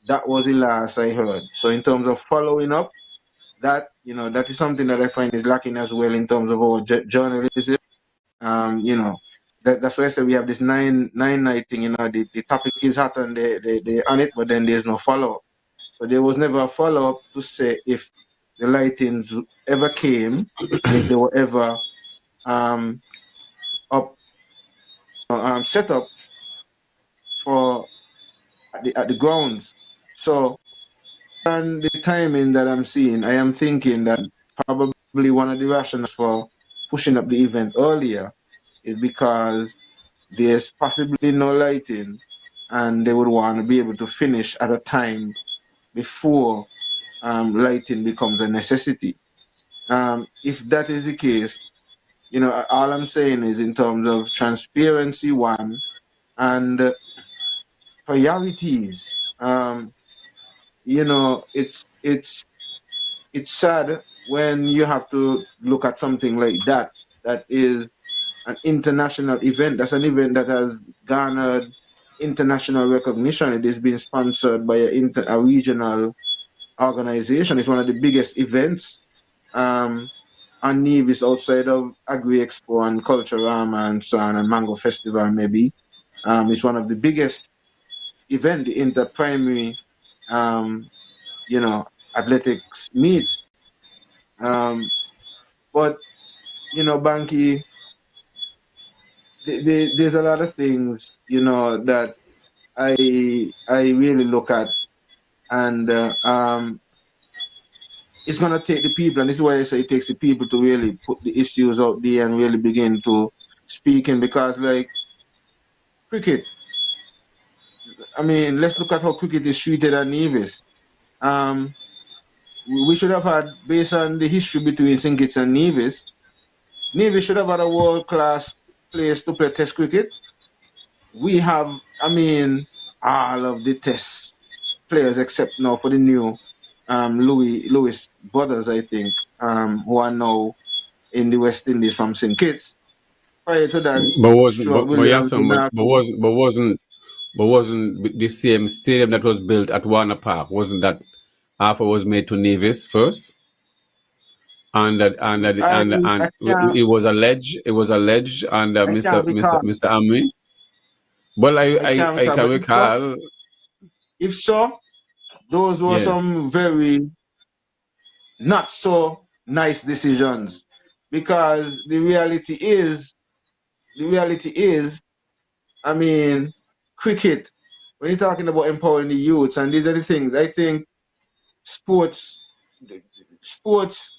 That was the last I heard. So in terms of following up, that that is something that I find is lacking as well in terms of our journalism. That's why I say we have this nine night thing. The topic is hot and they on it, but then there's no follow up. So there was never a follow up to say if the lightings ever came and if they were ever um up set up for at the grounds. So and the timing that I'm seeing, I am thinking that probably one of the rationales for pushing up the event earlier is because there's possibly no lighting and they would want to be able to finish at a time before lighting becomes a necessity. If that is the case, all I'm saying is in terms of transparency, one, and priorities. It's it's sad when you have to look at something like that. That is an international event. That's an event that has garnered international recognition. It is being sponsored by a regional organization. It's one of the biggest events on Nevis outside of Agri Expo and Culturama and so on and Mango Festival maybe. It's one of the biggest event, the inter-primary, um, athletics meet. But Banky, there's a lot of things that I really look at, and it's gonna take the people, and this is why I say it takes the people to really put the issues out there and really begin to speaking because like cricket, I mean, let's look at how cricket is treated at Nevis. Um, we should have had, based on the history between St. Kitts and Nevis, Nevis should have had a world class place to play Test cricket. We have, I mean, all of the Test players except now for the new Louis brothers, I think, who are now in the West Indies from St. Kitts. Prior to that, But wasn't Stuart but yes, Williams, Dinaki. but wasn't the same stadium that was built at Warner Park? Wasn't that offer was made to Nevis first? And I can't it was alleged and I can't recall. Mr. Amri. Well, I can't I recall. can But recall. if so, those were Yes. some very not so nice decisions. Because the reality is, I mean, cricket, when you're talking about empowering the youth, and these are the things, I think sports sports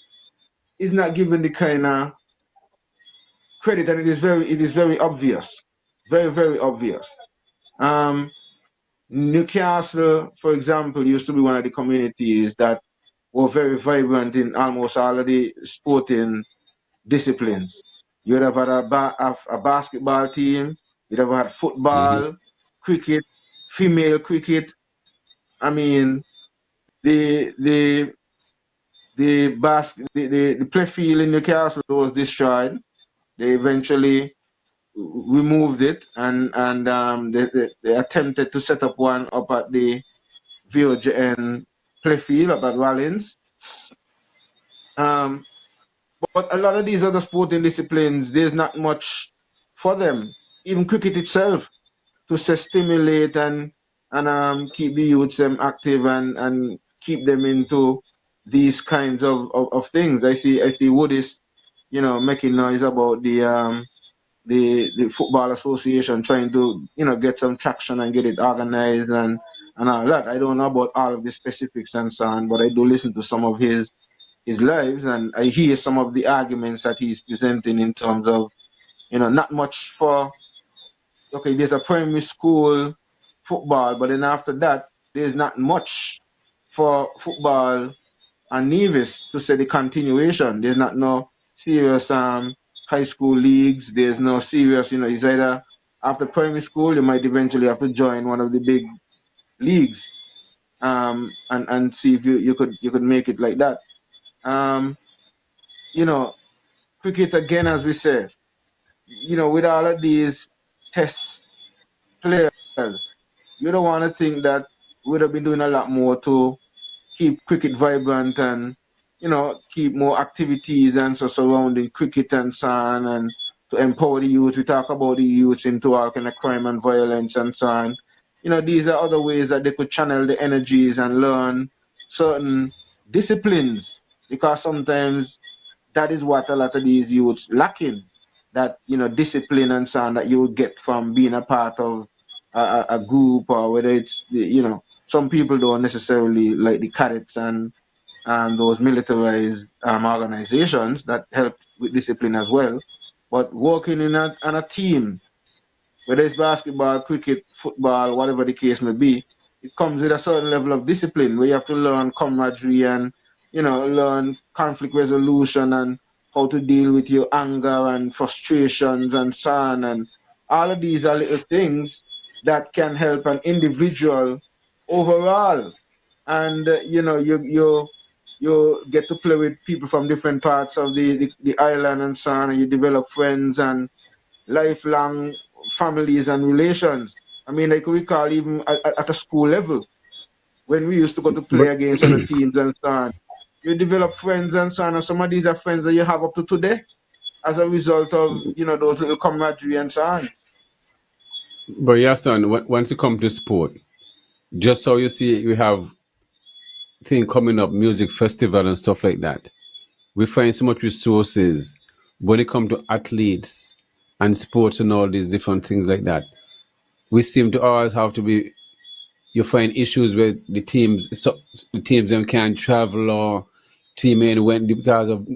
is not given the kind of credit, and it is very obvious. Very, very obvious. Um, Newcastle, for example, used to be one of the communities that were very vibrant in almost all of the sporting disciplines. You'd have had a basketball team, you'd have had Hmm. football, cricket, female cricket. I mean, the the the play field in Newcastle was destroyed. They eventually removed it and they attempted to set up one up at the VOJN playfield up at Rollins. Um, but a lot of these other sporting disciplines, there's not much for them. Even cricket itself, to say stimulate and keep the youths active and keep them into these kinds of things. I see Woodies, making noise about the football association trying to get some traction and get it organized and all that. I don't know about all of the specifics and so on, but I do listen to some of his lives and I hear some of the arguments that he's presenting in terms of not much for okay. There's a primary school football, but then after that there's not much for football and Nevis to say the continuation. There's not no serious high school leagues. There's no serious, it's either after primary school you might eventually have to join one of the big leagues and see if you could make it like that. Um, you know, cricket again, as we say. with all of these test players, you don't want to think that we'd have been doing a lot more to keep cricket vibrant and keep more activities and so surrounding cricket and so on, and to empower the youth. We talk about the youth into all kind of crime and violence and so on. These are other ways that they could channel the energies and learn certain disciplines, because sometimes that is what a lot of these youths lacking, that discipline and so on that you would get from being a part of a group, or whether it's some people don't necessarily like the cadets and those militarized organizations that help with discipline as well. But working on a team, whether it's basketball, cricket, football, whatever the case may be, it comes with a certain level of discipline where you have to learn camaraderie and learn conflict resolution and how to deal with your anger and frustrations and so on. And all of these are little things that can help an individual overall. And you get to play with people from different parts of the island and so on, and you develop friends and lifelong families and relations. I mean, I could recall even at a school level when we used to go to play But against other teams and so on. You develop friends and so on, and some of these are friends that you have up to today as a result of those little camaraderie and so on. but yeah, son, once you come to sport, just so you see, we have thing coming up, music festival and stuff like that. We find so much resources when it comes to athletes and sports and all these different things like that. We seem to always have to be. You find issues with the teams. So the teams them can't travel or team in went because of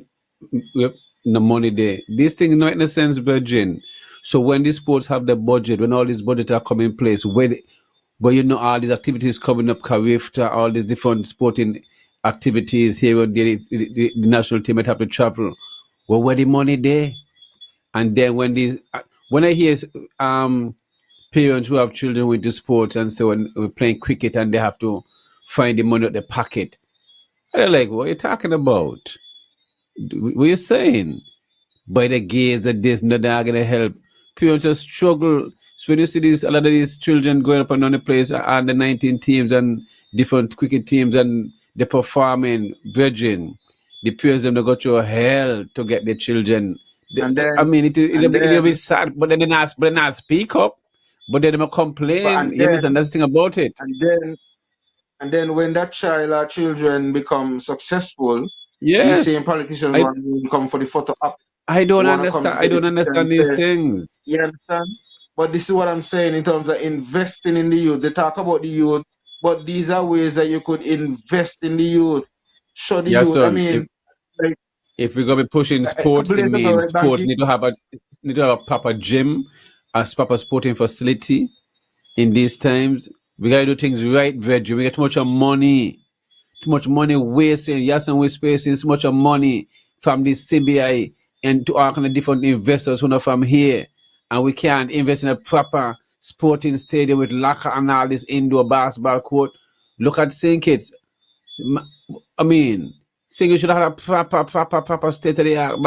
the money there. These things not in a sense, Virgin. So when these sports have the budget, when all these budgets are coming in place, where all these activities coming up, Carifta, all these different sporting activities here, and the national team might have to travel. Well, where the money there? And then when I hear um parents who have children with the sports and so on, playing cricket and they have to find the money at the pocket, they're like, what are you talking about? What are you saying? By the gates that this, no, they're not gonna help. Parents just struggle. So when you see a lot of these children going up and down the place, under 19 teams and different cricket teams, and they're performing, virgin, the parents them they go through hell to get their children. And I then mean, and it'll be then sad, but they not speak up, but then they might but complain. You understand? That's the thing about it. and then and then when that child or children become successful, these Yes, same politicians I want to come for the photo op. I They don't want to come understand. to I get the don't picture and understand these say, things. you understand? But this is what I'm saying in terms of investing in the youth. They talk about the youth, but these are ways that you could invest in the youth. Show the Yeah, youth. I son. mean, like If we're gonna be pushing a sports, couple it days ago, means right, sports Banky? need to have a proper gym, a proper sporting facility. In these times, we gotta do things right, Virgil. We get too much money wasting. Yes, and we're spacing so much of money from the CBI and to all kind of different investors who are from here, and we can't invest in a proper sporting stadium with locker and all this indoor basketball court. Look at St. Kitts. M- I mean, saying you should have a proper state of the art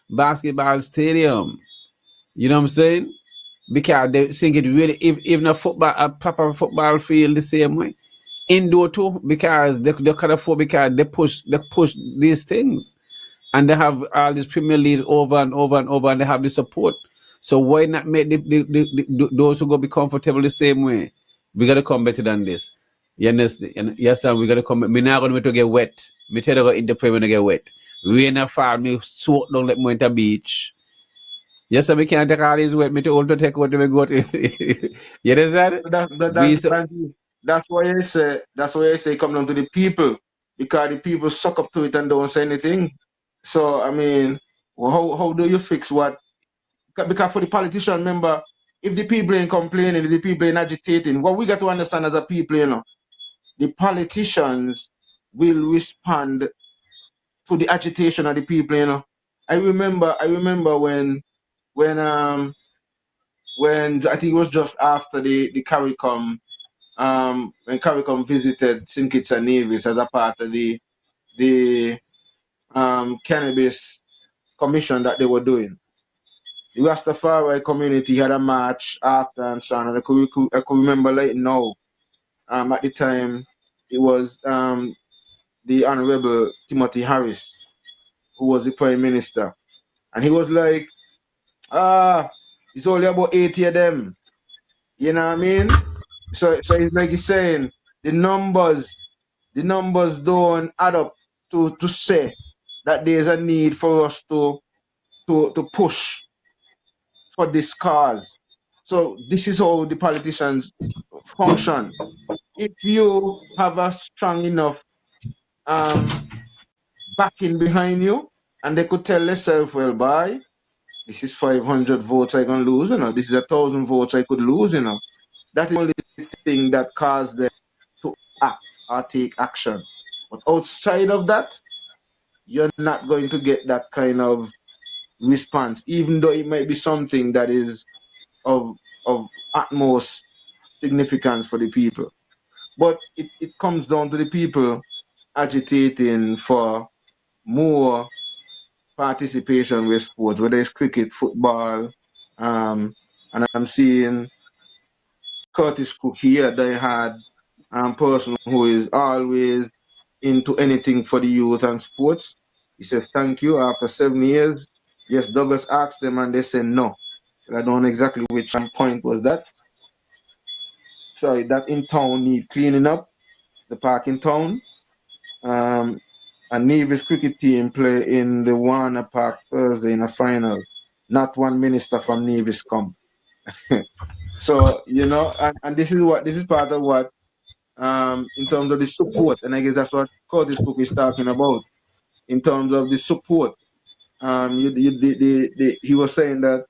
basketball stadium. You know what I'm saying? Because they think it really, if, even a proper football field the same way. Indoor too, because they can afford, because they push these things, and they have all these Premier League over and over and over, and they have the support. So why not make those who go be comfortable the same way? We gotta come better than this. You understand? Yes, sir. We gotta come. Me not gonna to get wet. Me tell you go in the when I get wet. Rain a fall, me soak down like me went to beach. Yes, sir. We can't take all these wet. Me too old to take what we go to. You understand? So We so that's why I say come down to the people, because the people suck up to it and don't say anything. So I mean, how do you fix what? Because for the politician, remember, if the people ain't complaining, if the people ain't agitating, what we got to understand as a people, the politicians will respond to the agitation of the people. I remember when I think it was just after the CARICOM, when CARICOM visited St. Kitts and Nevis as a part of the cannabis commission that they were doing. the Rastafari community had a march after and so on. And I could remember like now. At the time, it was the Honorable Timothy Harris who was the Prime Minister, and he was like, it's only about 80 of them. You know what I mean? So it's like he's saying the numbers don't add up to say that there's a need for us to push for this cause. So this is how the politicians function. If you have a strong enough um backing behind you, and they could tell themselves, well, boy, this is 500 votes I can lose, this is 1,000 votes I could lose, That is the only thing that caused them to act or take action. But outside of that, you're not going to get that kind of response, even though it might be something that is of utmost significance for the people. But it comes down to the people agitating for more participation with sports, whether it's cricket, football, and I'm seeing Curtis Cook here, they had person who is always into anything for the youth and sports. He says, thank you. After 7 years, yes, Douglas asked them and they said no. I don't know exactly which point was that. Sorry, that in town need cleaning up, the park in town. A Nevis cricket team play in the Warner Park Thursday in a final. Not one minister from Nevis come. So, and this is part of what in terms of the support, and I guess that's what Curtis Cook is talking about in terms of the support. He was saying that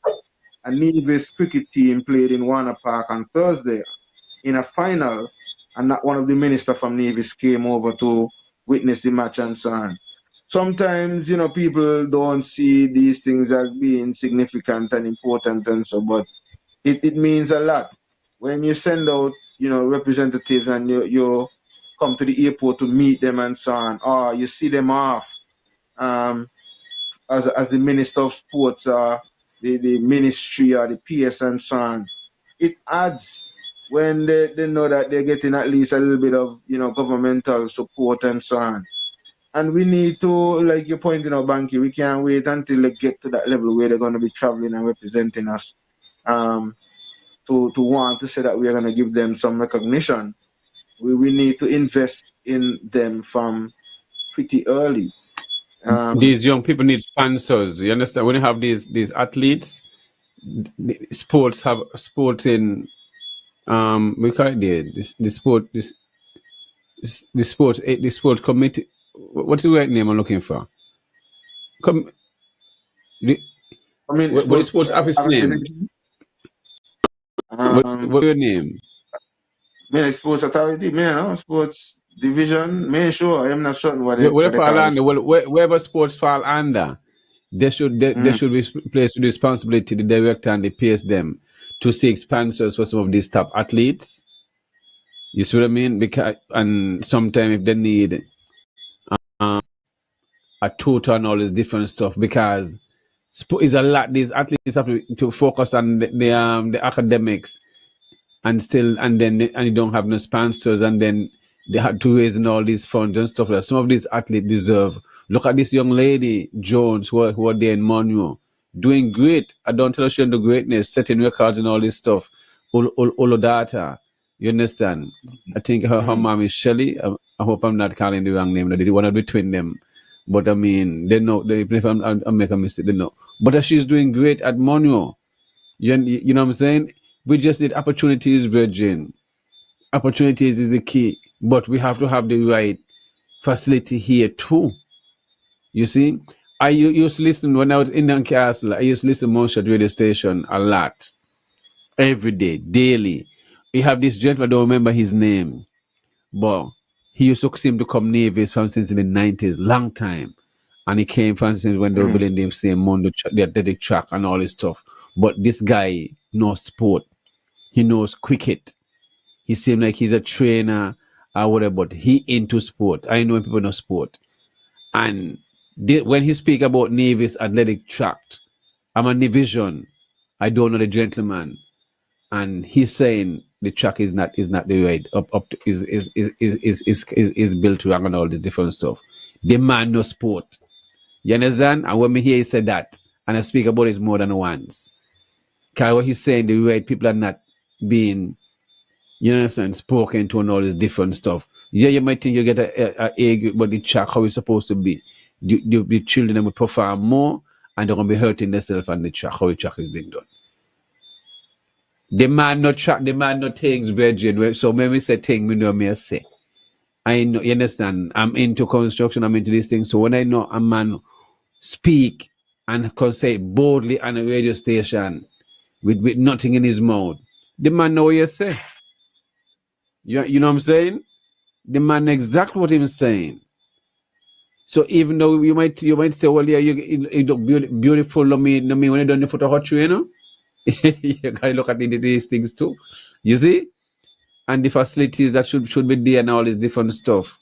a Nevis cricket team played in Warner Park on Thursday in a final, and not one of the ministers from Nevis came over to witness the match and so on. Sometimes, people don't see these things as being significant and important and so, but it means a lot. When you send out, representatives and you come to the airport to meet them and so on, or you see them off um, as the Minister of Sports or the ministry or the PS and so on, it adds when they know that they're getting at least a little bit of, governmental support and so on. And we need to, like you're pointing out, Banky, we can't wait until they get to that level where they're going to be traveling and representing us to want to say that we are going to give them some recognition. We need to invest in them from pretty early. These young people need sponsors. You understand? When you have these athletes, sports have sporting we call it the sport committee. What's the right name I'm looking for? Come, the, I mean, what the sports sports office name? division, What's your name? sports authority, sports division, sure, I'm not certain Where what they fall call it. under? Well, wherever sports fall under, they Mm. should be placed with responsibility. The director and the PS them to seek sponsors for some of these top athletes. You see what I mean? Because and sometimes if they need a tutor and all this different stuff, because is a lot. These athletes have to focus on the academics and then and you don't have no sponsors, and then they had to raise all these funds and stuff like that. Some of these athletes deserve. Look at this young lady Jones who are there in Monroe, doing great. I don't tell her she do greatness, setting records and all this stuff. All data. You understand? I think her Mm. mom is Shelly. I hope I'm not calling the wrong name. They want to between them, but I mean they know. If I make a mistake, they know. But she's doing great at Monroe. You know what I'm saying? We just need opportunities, Virgin. Opportunities is the key, but we have to have the right facility here too. You see, I used to listen when I was in Newcastle. I used to listen to Moonshot radio station a lot, every day, daily. You have this gentleman, I don't remember his name, but he used to seem to come Nevis from since in the 90s, long time. And he came from since when they were Mm. building the same Mondo, the athletic track and all this stuff. But this guy knows sport. He knows cricket. He seems like he's a trainer or whatever, but he into sport. I know when people know sport. And when he speak about Nevis athletic tract, I'm a Nevision. I don't know the gentleman, and he's saying the track is not the right up to, is built wrong and all the different stuff. The man no sport. You understand? And when me hear he said that, and I speak about it more than once, because what he's saying, the right people are not being, you understand, spoken to and all this different stuff. Yeah, you might think you get a grade, but the track how it's supposed to be. The children will perform more, and they're gonna be hurting themselves on the track how the track is being done. The man not track, the man not things, Virgin. So when we say thing, we know me I say. I know, you understand. I'm into construction. I'm into these things. So when I know a man speak and can say boldly on a radio station with nothing in his mouth, the man know what you say. You know what I'm saying? The man know exactly what he's saying. So even though you might say, well, yeah, you look beautiful, no me when you done the photo hot you, you know, you gotta look at these things too. You see, and the facilities that should be there and all this different stuff.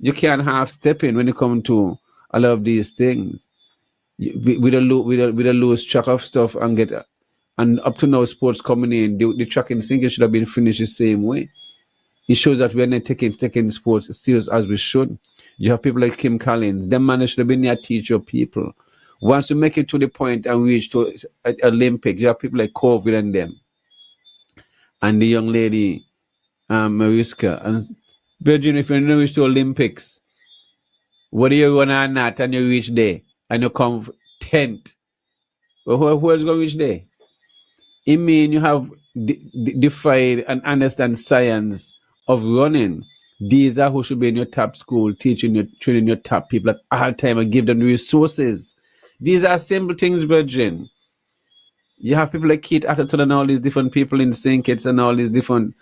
You can't half step in when you come to a lot of these things. With a lose track of stuff and get and up to now sports coming in, the track and sinking should have been finished the same way. It shows that we're not taking sports serious as we should. You have people like Kim Collins. Them man should have been there to teach your people. Once you make it to the point and reach to Olympics, you have people like COVID and them, and the young lady Mariska. And Virgin, if you don't reach to Olympics, whether you run or not, and you reach there and you come 10th, well, who else going to reach there? It mean you have defied and understand science of running. These are who should be in your top school, teaching you, training your top people at all time and give them the resources. These are simple things, Virgin. You have people like Keith Atherton and all these different people in St. Kitts and all these different,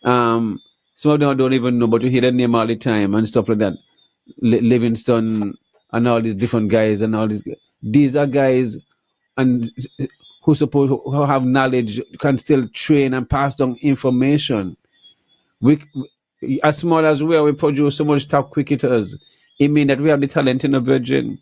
um, some of them I don't even know, but you hear their name all the time and stuff like that. Livingston and all these different guys and all these. These are guys and who have knowledge can still train and pass down information. As small as we are, we produce so much top cricketers. It means that we have the talent in the Virgin.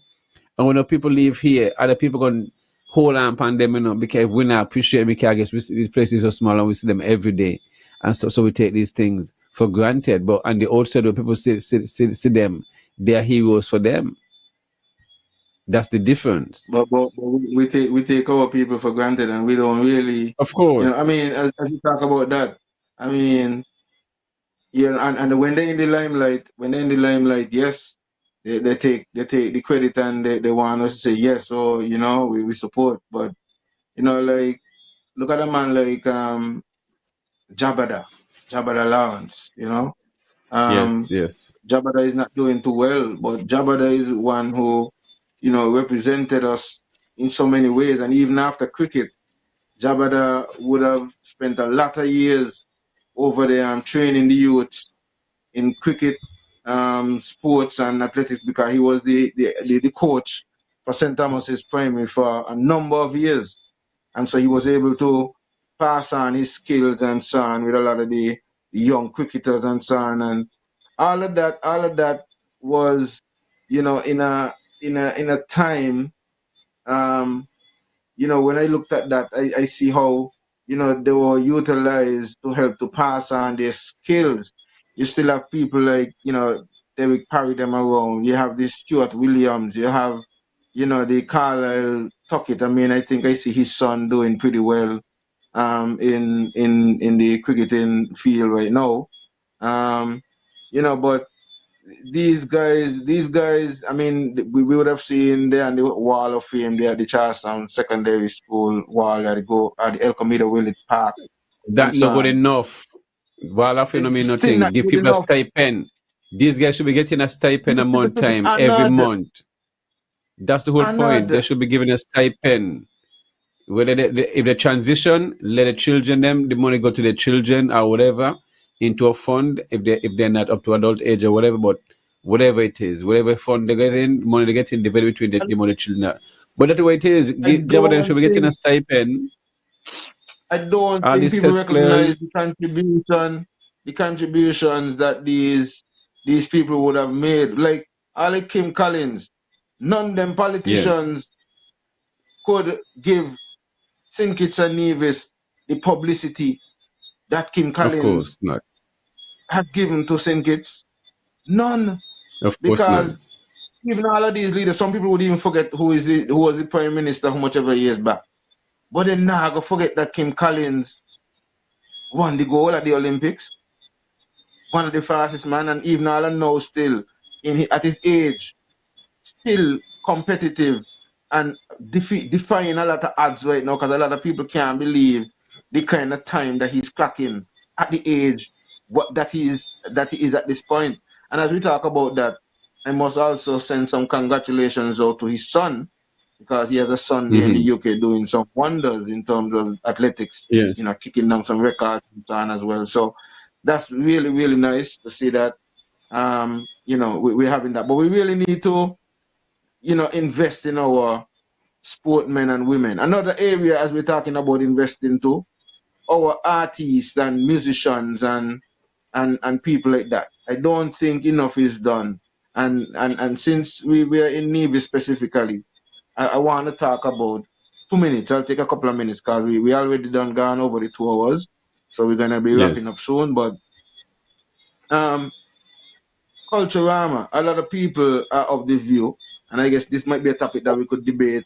And when the people leave here, other people going to hold on upon them, because we not appreciate because I guess these places are so small and we see them every day. And so we take these things for granted. But on the outside, when people see them, they are heroes for them. That's the difference. But we take our people for granted, and we don't really, Of course. I mean, as you talk about that, I mean, yeah, and when they're in the limelight, yes, they take the credit, and they want us to say yes, so we support. But like, look at a man like Jabada, Jabada Lawrence, Yes, um yes. Jabada is not doing too well, but Jabada is one who represented us in so many ways. And even after cricket, Jabada would have spent a lot of years over there training the youth in cricket, sports, and athletics, because he was the coach for St. Thomas's Primary for a number of years. And so he was able to pass on his skills and so on with a lot of the young cricketers and so on. And all of that was, in a time, um, when I looked at that, I see how, they were utilized to help to pass on their skills. You still have people like, Derek carry them around. You have this Stuart Williams. You have, the Carlisle Tuckett. I mean, I think I see his son doing pretty well in the cricketing field right now. Um, but these guys, I mean, we would have seen there on the wall of fame there at the Charlestown Secondary School wall at the El Camino Village Park and That so no good on. enough. While I feel no It's mean still nothing. not Give good people a enough. stipend. These guys should be getting a stipend a month time every Another, month. That's the whole point. They another. should be given a stipend. Whether if they transition, let the children them the money go to the children or whatever into a fund if they're not up to adult age or whatever. But whatever it is, whatever fund they get in, money they get in, divide between the money children. But that's the way it is. I Jabba should don't be getting a think stipend. I don't All think these people test recognize players. the contributions that these people would have made. Like Ali Kim Collins, none of them Yes. politicians could give St. Kitts and Nevis the publicity that Kim Of Collins course not. had given to St. Kitts? None. Of course not. Because even all of these leaders, some people would even forget who was the prime minister how much ever years back. But then now I go forget that Kim Collins won the gold at the Olympics, one of the fastest man, and even all I know still at his age, still competitive and defying a lot of odds right now because a lot of people can't believe the kind of time that he's clocking at the age that he is at this point. And as we talk about that, I must also send some congratulations out to his son because he has a son there in the Hmm. UK doing some wonders in terms of athletics, Yes. kicking down some records and so on as well. So that's really, really nice to see that. We're having that, but we really need to, invest in our sportmen and women. Another area, as we're talking about investing to, our artists and musicians and people like that. I don't think enough is done. And since we were in Nevis specifically, I want to talk about 2 minutes. I'll take a couple of minutes because we already done gone over the 2 hours. So we're gonna be wrapping up Yes. soon. But um Culturama, a lot of people are of the view, and I guess this might be a topic that we could debate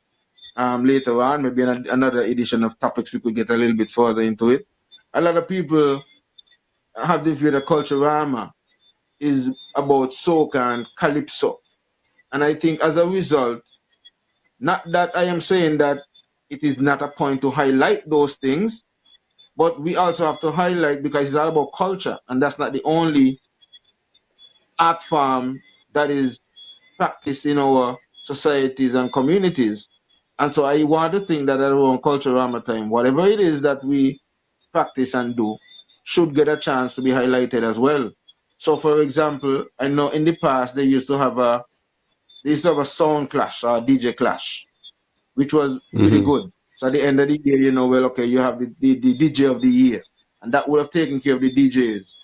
later on, maybe another edition of topics we could get a little bit further into it. A lot of people have the view that Culturama is about soca and calypso. And I think as a result, not that I am saying that it is not a point to highlight those things, but we also have to highlight because it's all about culture, and that's not the only art form that is practiced in our societies and communities. And so I want to think that around Culturama time, whatever it is that we practice and do, should get a chance to be highlighted as well. So, for example, I know in the past they used to have a sound clash or a DJ clash, which was pretty Hmm. good. So at the end of the year, well, okay, you have the DJ of the year, and that would have taken care of the DJs.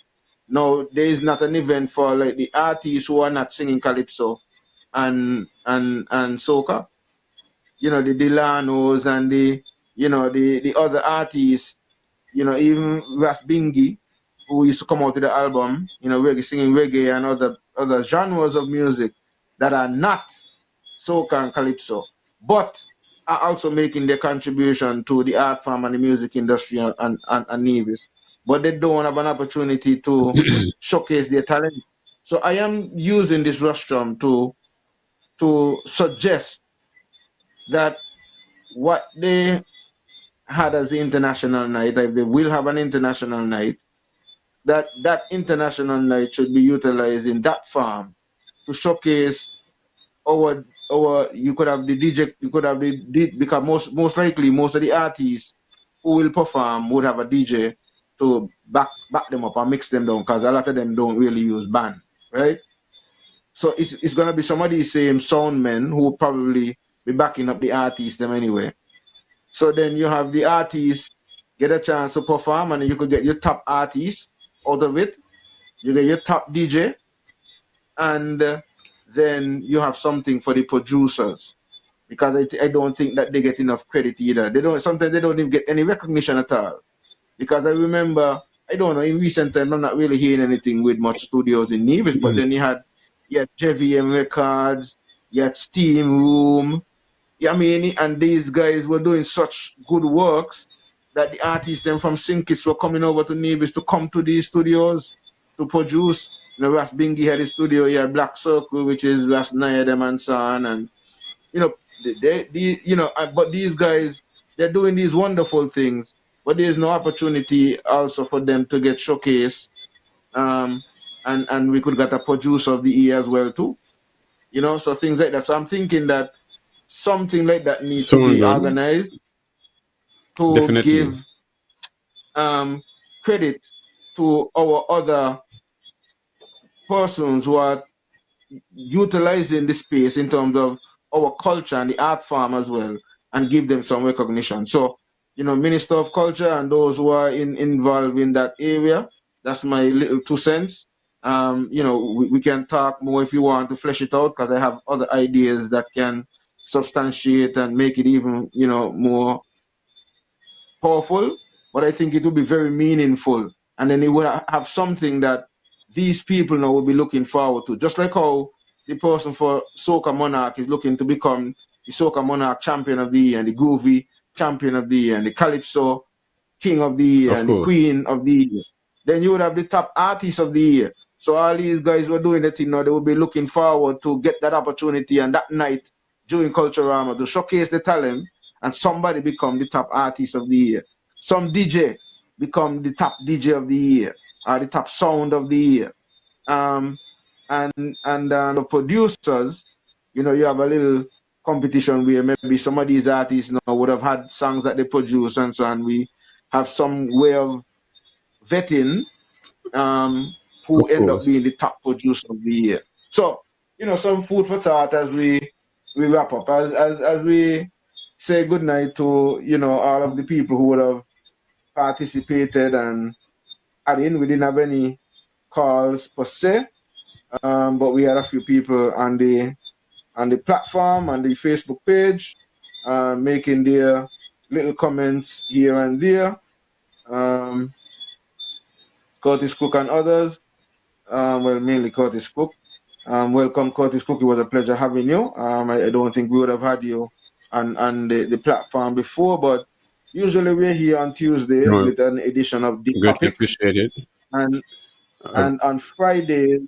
Now there is not an event for like the artists who are not singing calypso and soca. The Dilanos and the other artists. Even Ras Bingi, who used to come out with the album, reggae singing reggae and other genres of music that are not soca and calypso, but are also making their contribution to the art form and the music industry and Nevis. But they don't have an opportunity to showcase their talent. So I am using this rostrum to suggest that what they had as the international night, if they will have an international night, that international night should be utilized in that form to showcase our you could have the DJ, you could have because most likely most of the artists who will perform would have a DJ to back them up and mix them down because a lot of them don't really use band, right? So it's gonna be some of these same sound men who will probably be backing up the artists them anyway. So then you have the artists get a chance to perform and you could get your top artist out of it. You get your top DJ and then you have something for the producers because I don't think that they get enough credit either. They don't. Sometimes they don't even get any recognition at all. Because I remember, I don't know, in recent times I'm not really hearing anything with much studios in Nevis, but then you had JVM Records, you had Steam Room, I mean, and these guys were doing such good works that the artists then from Sinkits were coming over to Nevis to come to these studios to produce. Ras Bingi had his studio here, Black Circle, which is Ras Naya them and so on, and but these guys, they're doing these wonderful things, but there's no opportunity also for them to get showcased. Um, and we could get a producer of the year as well too. So things like that. So I'm thinking that something like that need to So be good. organized to Definitely. give credit to our other persons who are utilizing the space in terms of our culture and the art form as well, and give them some recognition. So, Minister of Culture and those who are involved in that area, that's my little 2 cents. We can talk more if you want to flesh it out because I have other ideas that can substantiate and make it even, more powerful, but I think it would be very meaningful. And then it would have something that these people now will be looking forward to. Just like how the person for Soca Monarch is looking to become the Soca Monarch champion of the year, and the Groovy champion of the year, and the Calypso king of the year, Of and the course. queen of the year. Then you would have the top artist of the year. So all these guys were doing that, they would be looking forward to get that opportunity and that night during Culturama to showcase the talent, and somebody become the top artist of the year. Some DJ become the top DJ of the year, or the top sound of the year. Um, and the producers, you have a little competition where maybe some of these artists now would have had songs that they produce and so on. We have some way of vetting who Of end up course. being the top producer of the year. So, some food for thought as we wrap up, as we say goodnight to, all of the people who would have participated and added in. We didn't have any calls per se, but we had a few people on the platform, on the Facebook page, making their little comments here and there. Um, Curtis Cook and others, well, mainly Curtis Cook. Welcome, Curtis Cook. It was a pleasure having you. I don't think we would have had you on the platform before, but usually we're here on Tuesdays No, with an edition of the greatly Topics, appreciated. and Uh, and on Fridays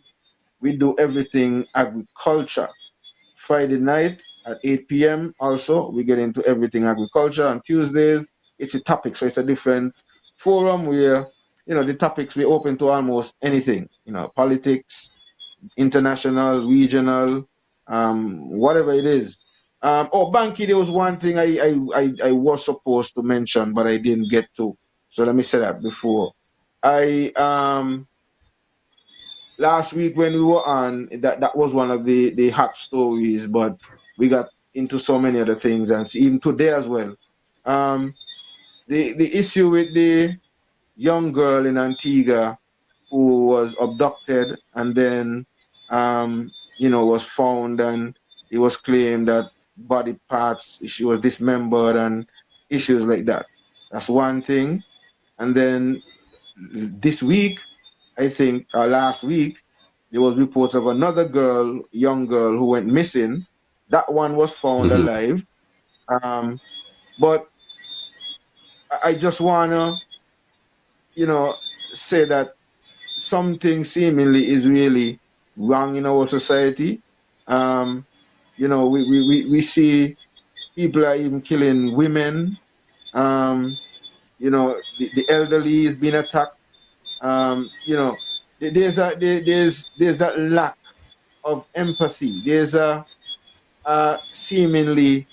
we do everything agriculture. Friday night at 8 p.m. Also, we get into everything agriculture. On Tuesdays, it's a topic. So it's a different forum where, the topics we open to almost anything, politics, international, regional, whatever it is. Banky, there was one thing I was supposed to mention, but I didn't get to. So let me say that before. I Last week when we were on, that was one of the hot stories, but we got into so many other things, and even today as well. Um, the issue with the young girl in Antigua who was abducted and then was found, and it was claimed that body parts, she was dismembered and issues like that. That's one thing. And then this week, I think, last week, there was reports of another girl, young girl, who went missing. That one was found mhm. alive. Um, but I just wanna, you know, say that something seemingly is really wrong in our society. Um, we see people are even killing women. The elderly is being attacked. There's that lack of empathy. There's a seemingly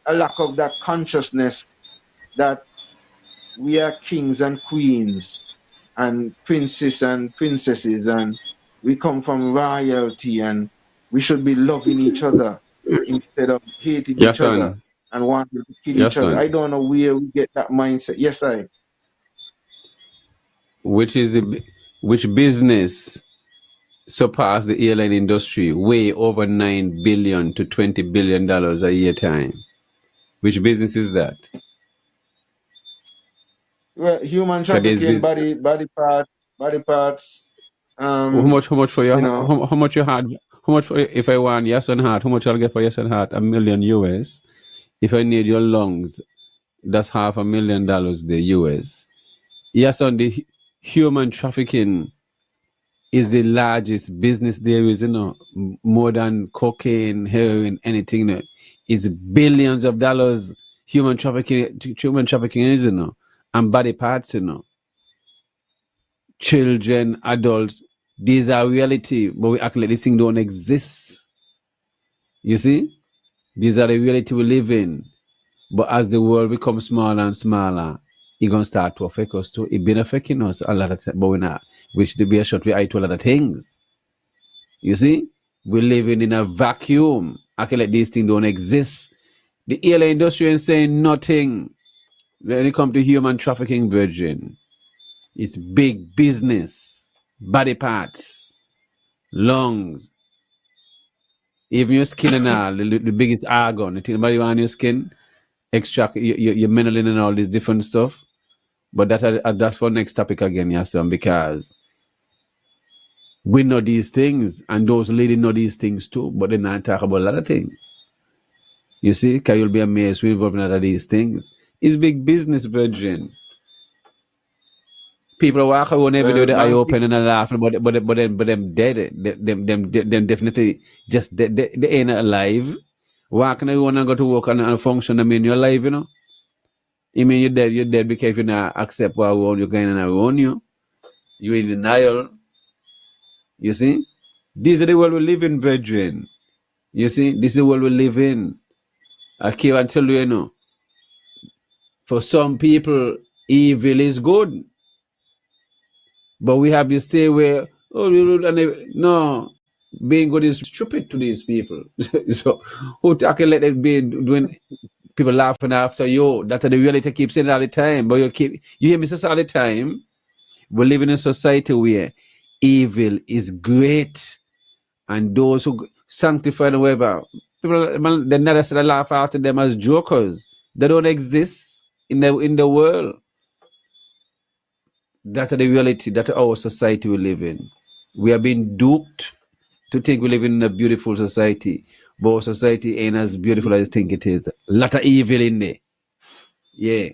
a lack of that consciousness that we are kings and queens and princes and princesses, and we come from royalty, and we should be loving each other instead of hating Yes, each other son. and wanting to kill each Yes, other. son. I don't know where we get that mindset. Yes, I. Which is which business surpass the airline industry way over $9 billion to $20 billion a year time? Which business is that? Well, human Because there's trafficking, body parts. Um, how much for your you know, how much your heart, how much for, if I want yes and heart, how much I'll get for yes and heart? $1 million US. If I need your lungs, that's $500,000 the US. Yes, on the human trafficking is the largest business there is, more than cocaine, heroin, anything. It's billions of dollars human trafficking is, and body parts, children, adults. These are reality, but we act like this thing don't exist. You see, these are the reality we live in. But as the world becomes smaller and smaller, it's gonna start to affect us too. It been affecting us a lot of time, but we're not. We should be a short we eye to a lot of things. You see, we're living in a vacuum. Acting like these things don't exist. The airline industry ain't saying nothing when it comes to human trafficking, virgin. It's big business. Body parts, lungs, even your skin and all, the biggest organ. You think anybody want your skin? extract your melanin and all this different stuff. But that's for next topic again, yeah, son, because we know these things and those ladies know these things too, but they not talk about a lot of things. You see, because you'll be amazed we're involved in a lot of these things. It's big business, virgin. People walk around every day Well, with the eye Banky, open and laughing, but them dead. Them definitely just they ain't alive. Walking around and go to work and function. I mean, you're alive, you know. I mean, you're dead. You're dead because if you not accept what you're going on around you, you're in denial. You see, this is the world we live in, brethren. You see, this is the world we live in. I can't tell you, you know. For some people, evil is good. But we have this thing where, no, being good is stupid to these people. So, who can let it be doing people laughing after you? That's the reality. Keep saying it all the time. But you hear me say this all the time. We live in a society where evil is great, and those who sanctify and whatever, people, man, they never say laugh after them as jokers. They don't exist in the world. That's the reality that our society we live in. We have been duped to think we live in a beautiful society, but our society ain't as beautiful as you think it is. Lot of evil in there. Yeah.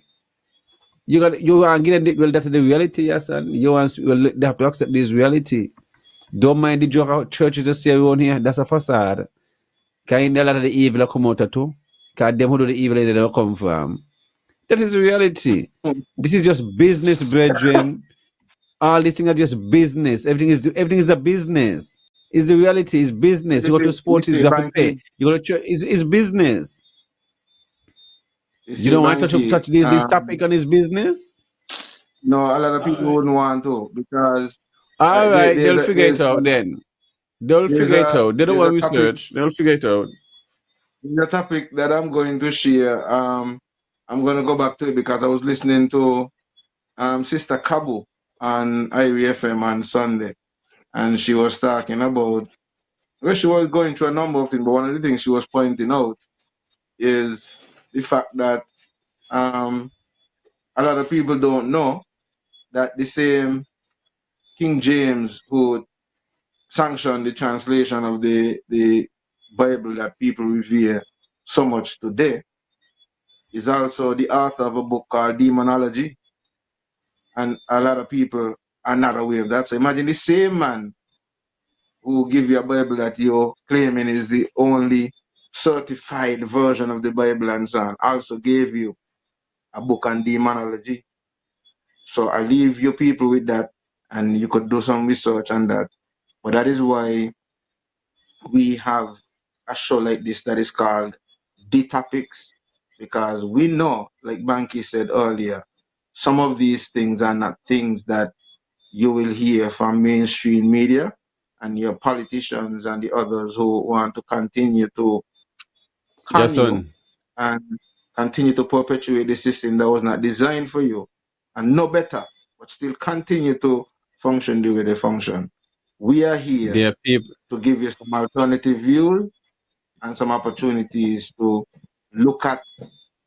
You are getting well, that's the reality, yes, and you want well, they have to accept this reality. Don't mind the joke of churches just say around here, that's a facade. Kind a lot of the evil that come out of too. Because them who do the evil they don't come from. That is the reality. This is just business, brethren. All these things are just business. Everything is a business. It's the reality. It's business. You go to you sports, you see, have to pay. Banky, You go to church. It's business. you You see, don't want to Banky, touch this topic on his business. no, a lot of All people right. wouldn't want to because All right. there's They'll figure it out a, then. They'll there's figure it a out. They don't there's a want topic research. They'll figure it out. there's a topic that I'm going to share. I'm gonna go back to it because I was listening to Sister Kabu on IWFM on Sunday, and she was talking about well, she was going through a number of things, but one of the things she was pointing out is the fact that um a lot of people don't know that the same King James who sanctioned the translation of the Bible that people revere so much today is also the author of a book called Demonology, and a lot of people are not aware of that. So imagine the same man who give you a Bible that you're claiming is the only certified version of the Bible and so on, also gave you a book on demonology. So I leave you people with that, and you could do some research on that. But that is why we have a show like this that is called The Topics, because we know, like Banky said earlier, some of these things are not things that you will hear from mainstream media and your politicians and the others who want to continue to con Yes, you son. and continue to perpetuate the system that was not designed for you and no better, but still continue to function the way they function. We are here There are people. to give you some alternative views and some opportunities to look at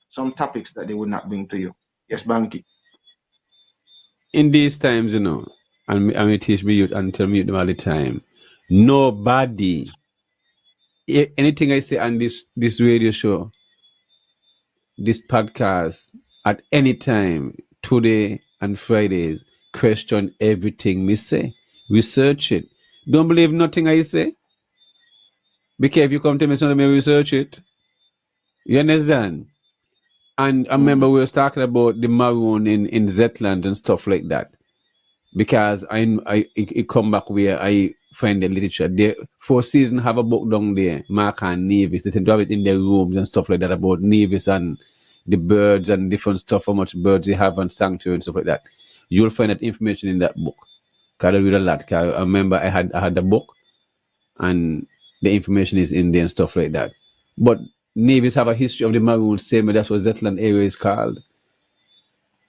some topics that they would not bring to you. Yes, Banky. In these times, and we teach me youth and tell me them all the time. Nobody, anything I say on this radio show, this podcast, at any time, today and Fridays, question everything me say. Research it. Don't believe nothing I say. Because if you come to me, something, me research it. You understand? And I remember Mm. we was talking about the maroon in Zetland and stuff like that. Because it come back where I find the literature. The Four Seasons have a book down there, Mark and Nevis. They tend to have it in their rooms and stuff like that about Nevis and the birds and different stuff, how much birds they have and sanctuary and stuff like that. You'll find that information in that book. Cause I read a lot. 'Cause I remember I had the book and the information is in there and stuff like that. But Nevis have a history of the maroon, same way that's what Zetland area is called.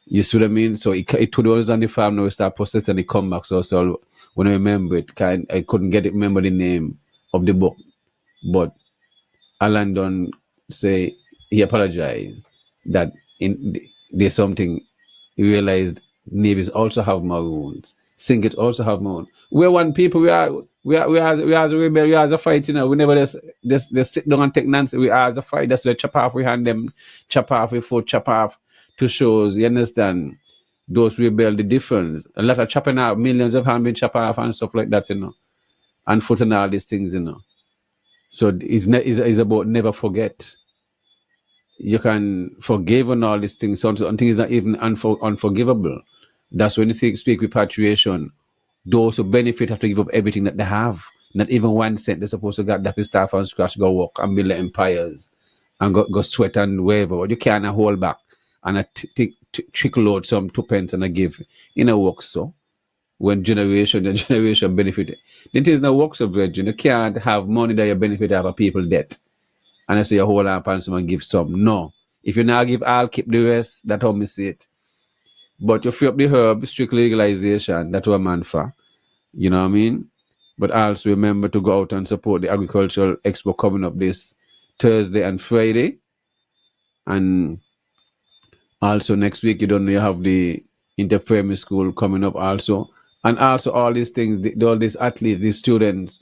You see what I mean? So it was on the farm now we start processing and it come back. So when I remember it, I couldn't remember the name of the book. But Alan Dunn say he apologized. that there's something you realized Nevis also have maroons. Singlet also have maroon. We're one people. We are as a rebel. We are as a fight. You know, we never just sit down and take nonsense. We are as a fight. That's why chop off we hand them, chop off we foot, chop off to shows. You understand? Those rebel the difference. A lot of chopping out, millions of hand been chopped off and stuff like that. You know, and foot and all these things. You know. So it's about never forget. You can forgive and all these things. Something is not even unforgivable. That's when you speak repatriation. Those who benefit have to give up everything that they have. Not even 1 cent. They're supposed to get that start from scratch, go work and build their empires and go sweat and whatever. But you can't hold back and trickle out some 2 pence and I give in a work so. When the generation benefit. It is no works of virgin. You can't have money that you benefit out of people debt. And I say you hold on and someone give some. No. If you now give all, keep the rest. That's how me see it. But you free up the herb, strict legalization. That's what I'm man for. You know what I mean? But also remember to go out and support the agricultural expo coming up this Thursday and Friday. And also next week, you don't know, you have the inter-primary school coming up also. And also all these things, all these athletes, these students,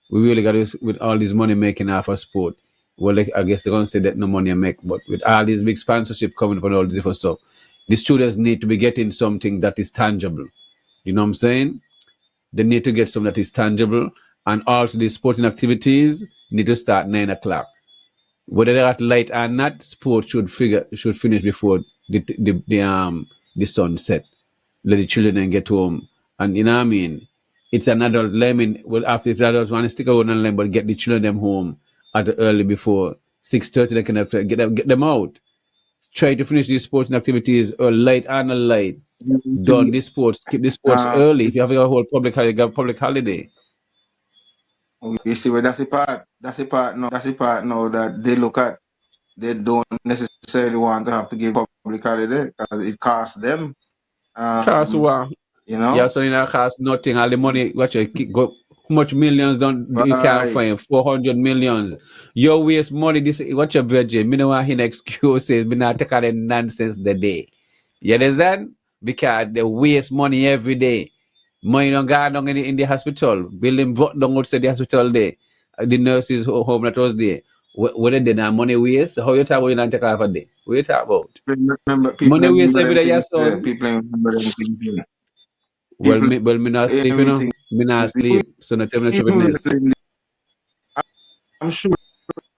we really got to, with all this money making off of sport. Well, I guess they're going to say that no money I make, but with all these big sponsorship coming up and all this different stuff, the students need to be getting something that is tangible. You know what I'm saying? They need to get something that is tangible. And also the sporting activities need to start 9 o'clock. Whether they're at light or not, sport should finish before the sun set. Let the children then get home. And you know what I mean? It's an adult learning. Well, after the adults want to stick around and learn, but get the children them home at the early before 6:30. They can get them out. Try to finish these sporting activities or late and a late. Done the sports. Keep the sports early. If you have a whole public holiday, you public holiday. You see, well, that's the part. That's the part now. That's the part now that they look at. They don't necessarily want to have to give public holiday because it costs them. Cost what? You know. Yeah, so in that cost nothing. All the money, what you go, how much millions don't you can't find? 400 millions. You waste money. This what your virgin. Me no want him excuses. Me not take all the nonsense the day. You understand? Because they waste money every day. Money don't go down in the hospital. Building vote down outside the hospital there. The nurses home that was there. Whether they not money waste, how you talk about you not take off a day? What you talk about? Remember, Money waste every day, yes, son. People remember them things. Well, me not sleep, you know. Me not sleep. So not tell me no witness. I'm sure.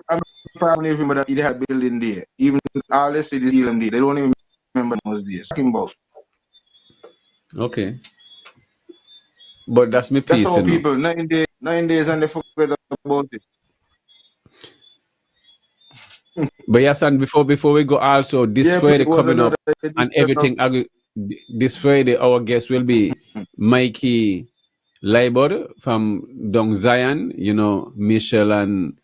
I'm probably remember that they had building there. Even all they see is building there. They don't even remember those days. Talking about. Okay. But that's me That's piece, how you know. people 9 days and they forget about it. But yes, and before we go, also this Friday coming up and everything. This Friday, our guest will be Mikey Leibod from Dong Zion. You know, Michelle and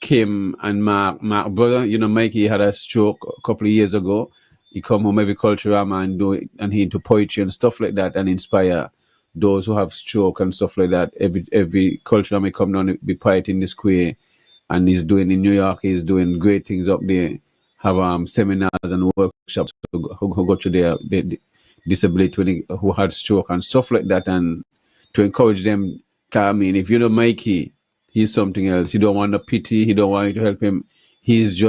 Kim and Mark brother. You know, Mikey had a stroke a couple of years ago. He come home every cultural man and do it, and he into poetry and stuff like that, and inspire those who have stroke and stuff like that. Every cultural man come down be poet in the square, and he's doing in New York. He's doing great things up there. Have seminars and workshops who go to the disability who had stroke and stuff like that, and to encourage them. I mean, if you know Mikey, he's something else. He don't want no pity. He don't want you to help him. He's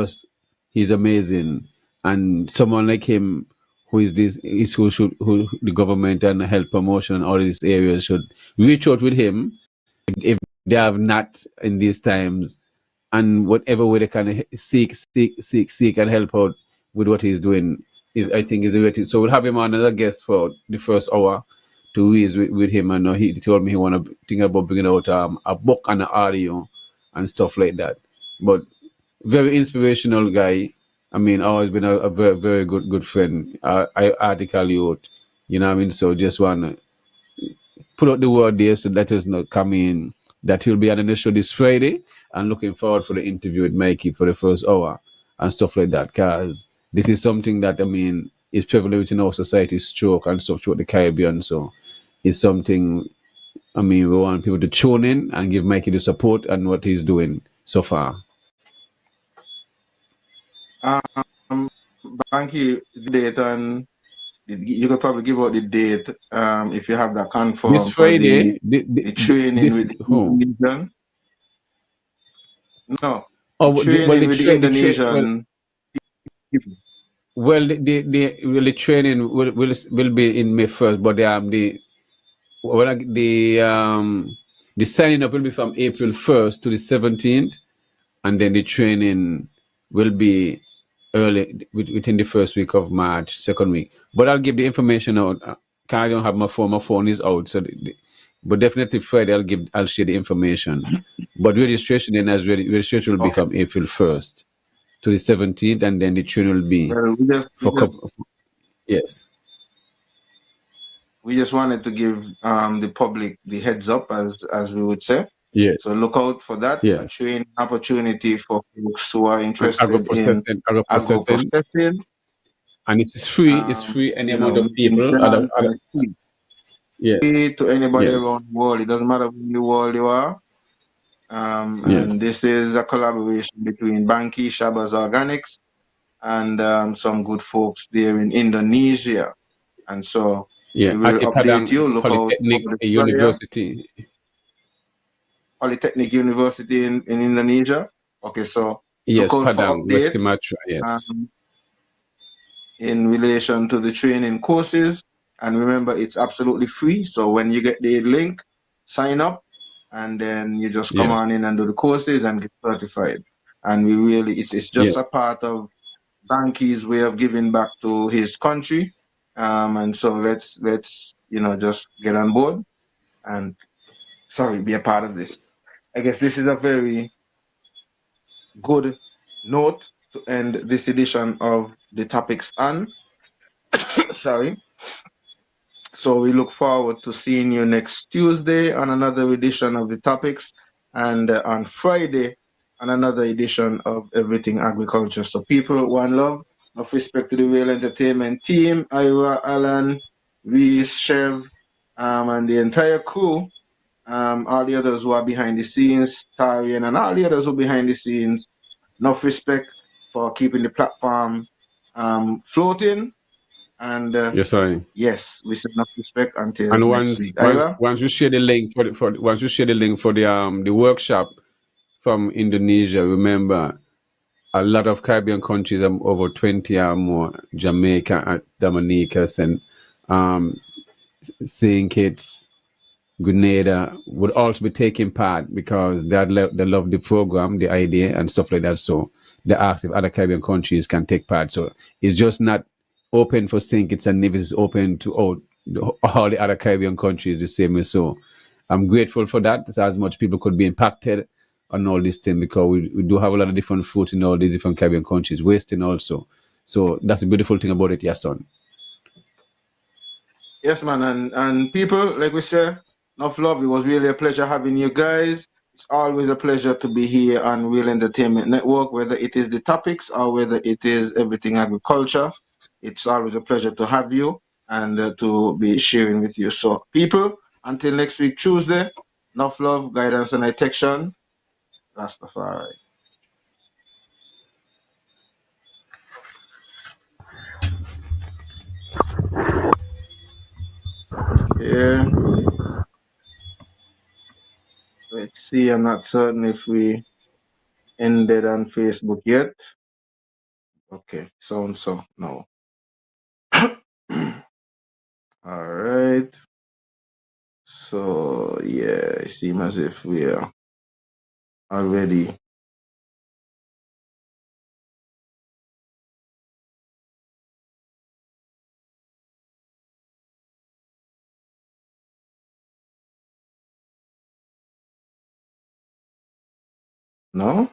amazing. And someone like him, who the government and health promotion and all these areas should reach out with him if they have not in these times, and whatever way they can seek and help out with what he's doing is, I think, is a great. So we'll have him on as a guest for the first hour to read with him, and he told me he want to think about bringing out a book and an audio and stuff like that. But very inspirational guy. I mean, always been a very very good friend. I article you out, you know what I mean. So just want to put out the word there so let us know come in that he'll be on the show this Friday, and looking forward for the interview with Mikey for the first hour and stuff like that, because this is something that, I mean, is prevalent in our society, stroke and stuff throughout the Caribbean. So it's something, I mean, we want people to tune in and give Mikey the support and what he's doing so far. Banky, date and you could probably give out the date if you have that This confirmed for Friday, the training this with the oh Indonesian. No, the oh well training with the well Indonesian people. the training will be in May first, but well, the signing up will be from April 1st to the 17th, and then the training will be within the first week of March, second week. But I'll give the information out. 'Cause I don't have my phone. My phone is out, so but definitely Friday I'll share the information. But registration then as registration will be Okay. from April 1st to the 17th, and then the training will be Well, for couple. Yes, we just wanted to give the public the heads up, as we would say. So yes, look out for that, a yes. training opportunity for folks who are And interested in agro agro-processing, processing. and it's free. It's free. Any amount of Making people. plans and it's Yes, free to anybody yes, around the world. It doesn't matter where in the world you are. And yes, this is a collaboration between Banky, Shaba's Organics, and some good folks there in Indonesia. And so yeah. we At will the update you. Padang Look out for Polytechnic the flyer. University. Polytechnic University in Indonesia. Okay, so look Yes, out for Padang, West updates Sumatra. Yes, um, in relation to the training courses. And remember, it's absolutely free. So when you get the link, sign up, and then you just come yes, on in and do the courses and get certified. And we really, it's just yes, a part of Banky's way of giving back to his country. And so let's just get on board and be a part of this. I guess this is a very good note to end this edition of the topics on. Sorry. So we look forward to seeing you next Tuesday on another edition of the topics, and on Friday on another edition of Everything Agriculture. So people, one love, of respect to the Real Entertainment team, Ira, Alan, Reese, Chev, and the entire crew, all the others who are behind the scenes, Tarian, and all the others who are behind the scenes. Enough respect for keeping the platform floating. And yes. Sorry. yes, we should enough respect until And next week. Ira? once you share the link once you share the link for the workshop from Indonesia, remember a lot of Caribbean countries, over 20 or more, Jamaica, Dominicas, and um, St. Kitts, Grenada would also be taking part because they love the program, the idea, and stuff like that. So they asked if other Caribbean countries can take part. So it's just not open for St. Kitts and Nevis; it's open to all the other Caribbean countries the same way. So I'm grateful for that. That's as much people could be impacted on all this thing because we do have a lot of different fruits in all these different Caribbean countries, wasting also. So that's the beautiful thing about it, yes, son. Yes, man. And people, like we said, enough love. It was really a pleasure having you guys. It's always a pleasure to be here on Real Entertainment Network, whether it is the topics or whether it is everything agriculture. It's always a pleasure to have you and to be sharing with you. So, people, until next week, Tuesday, enough love, guidance, and protection. Rastafari. Okay. Let's see. I'm not certain if we ended on Facebook yet. Okay. So no. All right. So yeah, it seems as if we are already no.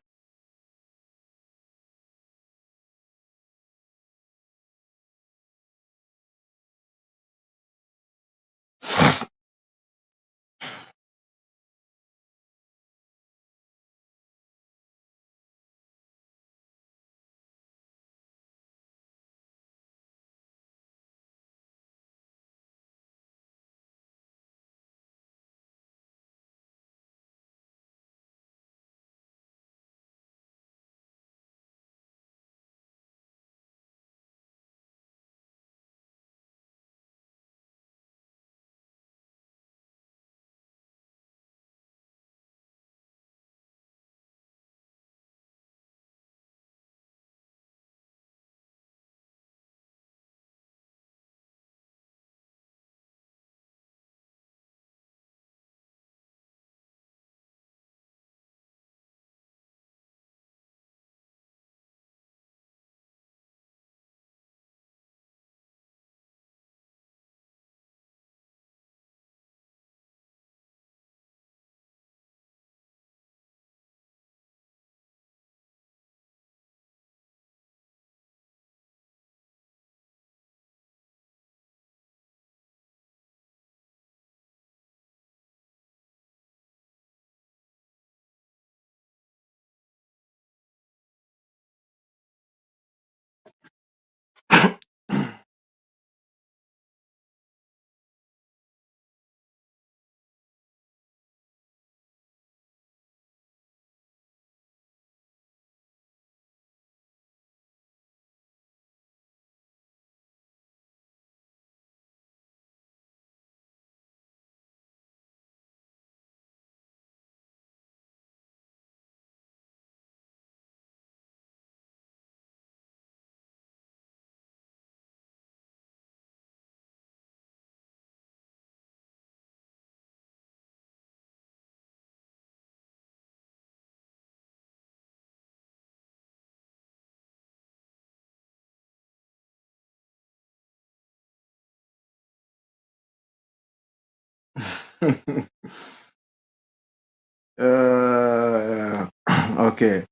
Okay.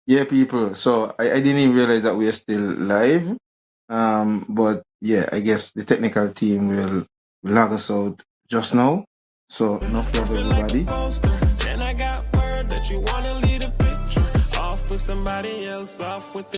Yeah, people. So I didn't even realize that we are still live. But yeah, I guess the technical team will log us out just now. So enough love, everybody. Then I got word that you wanna leave a picture off with somebody else, off with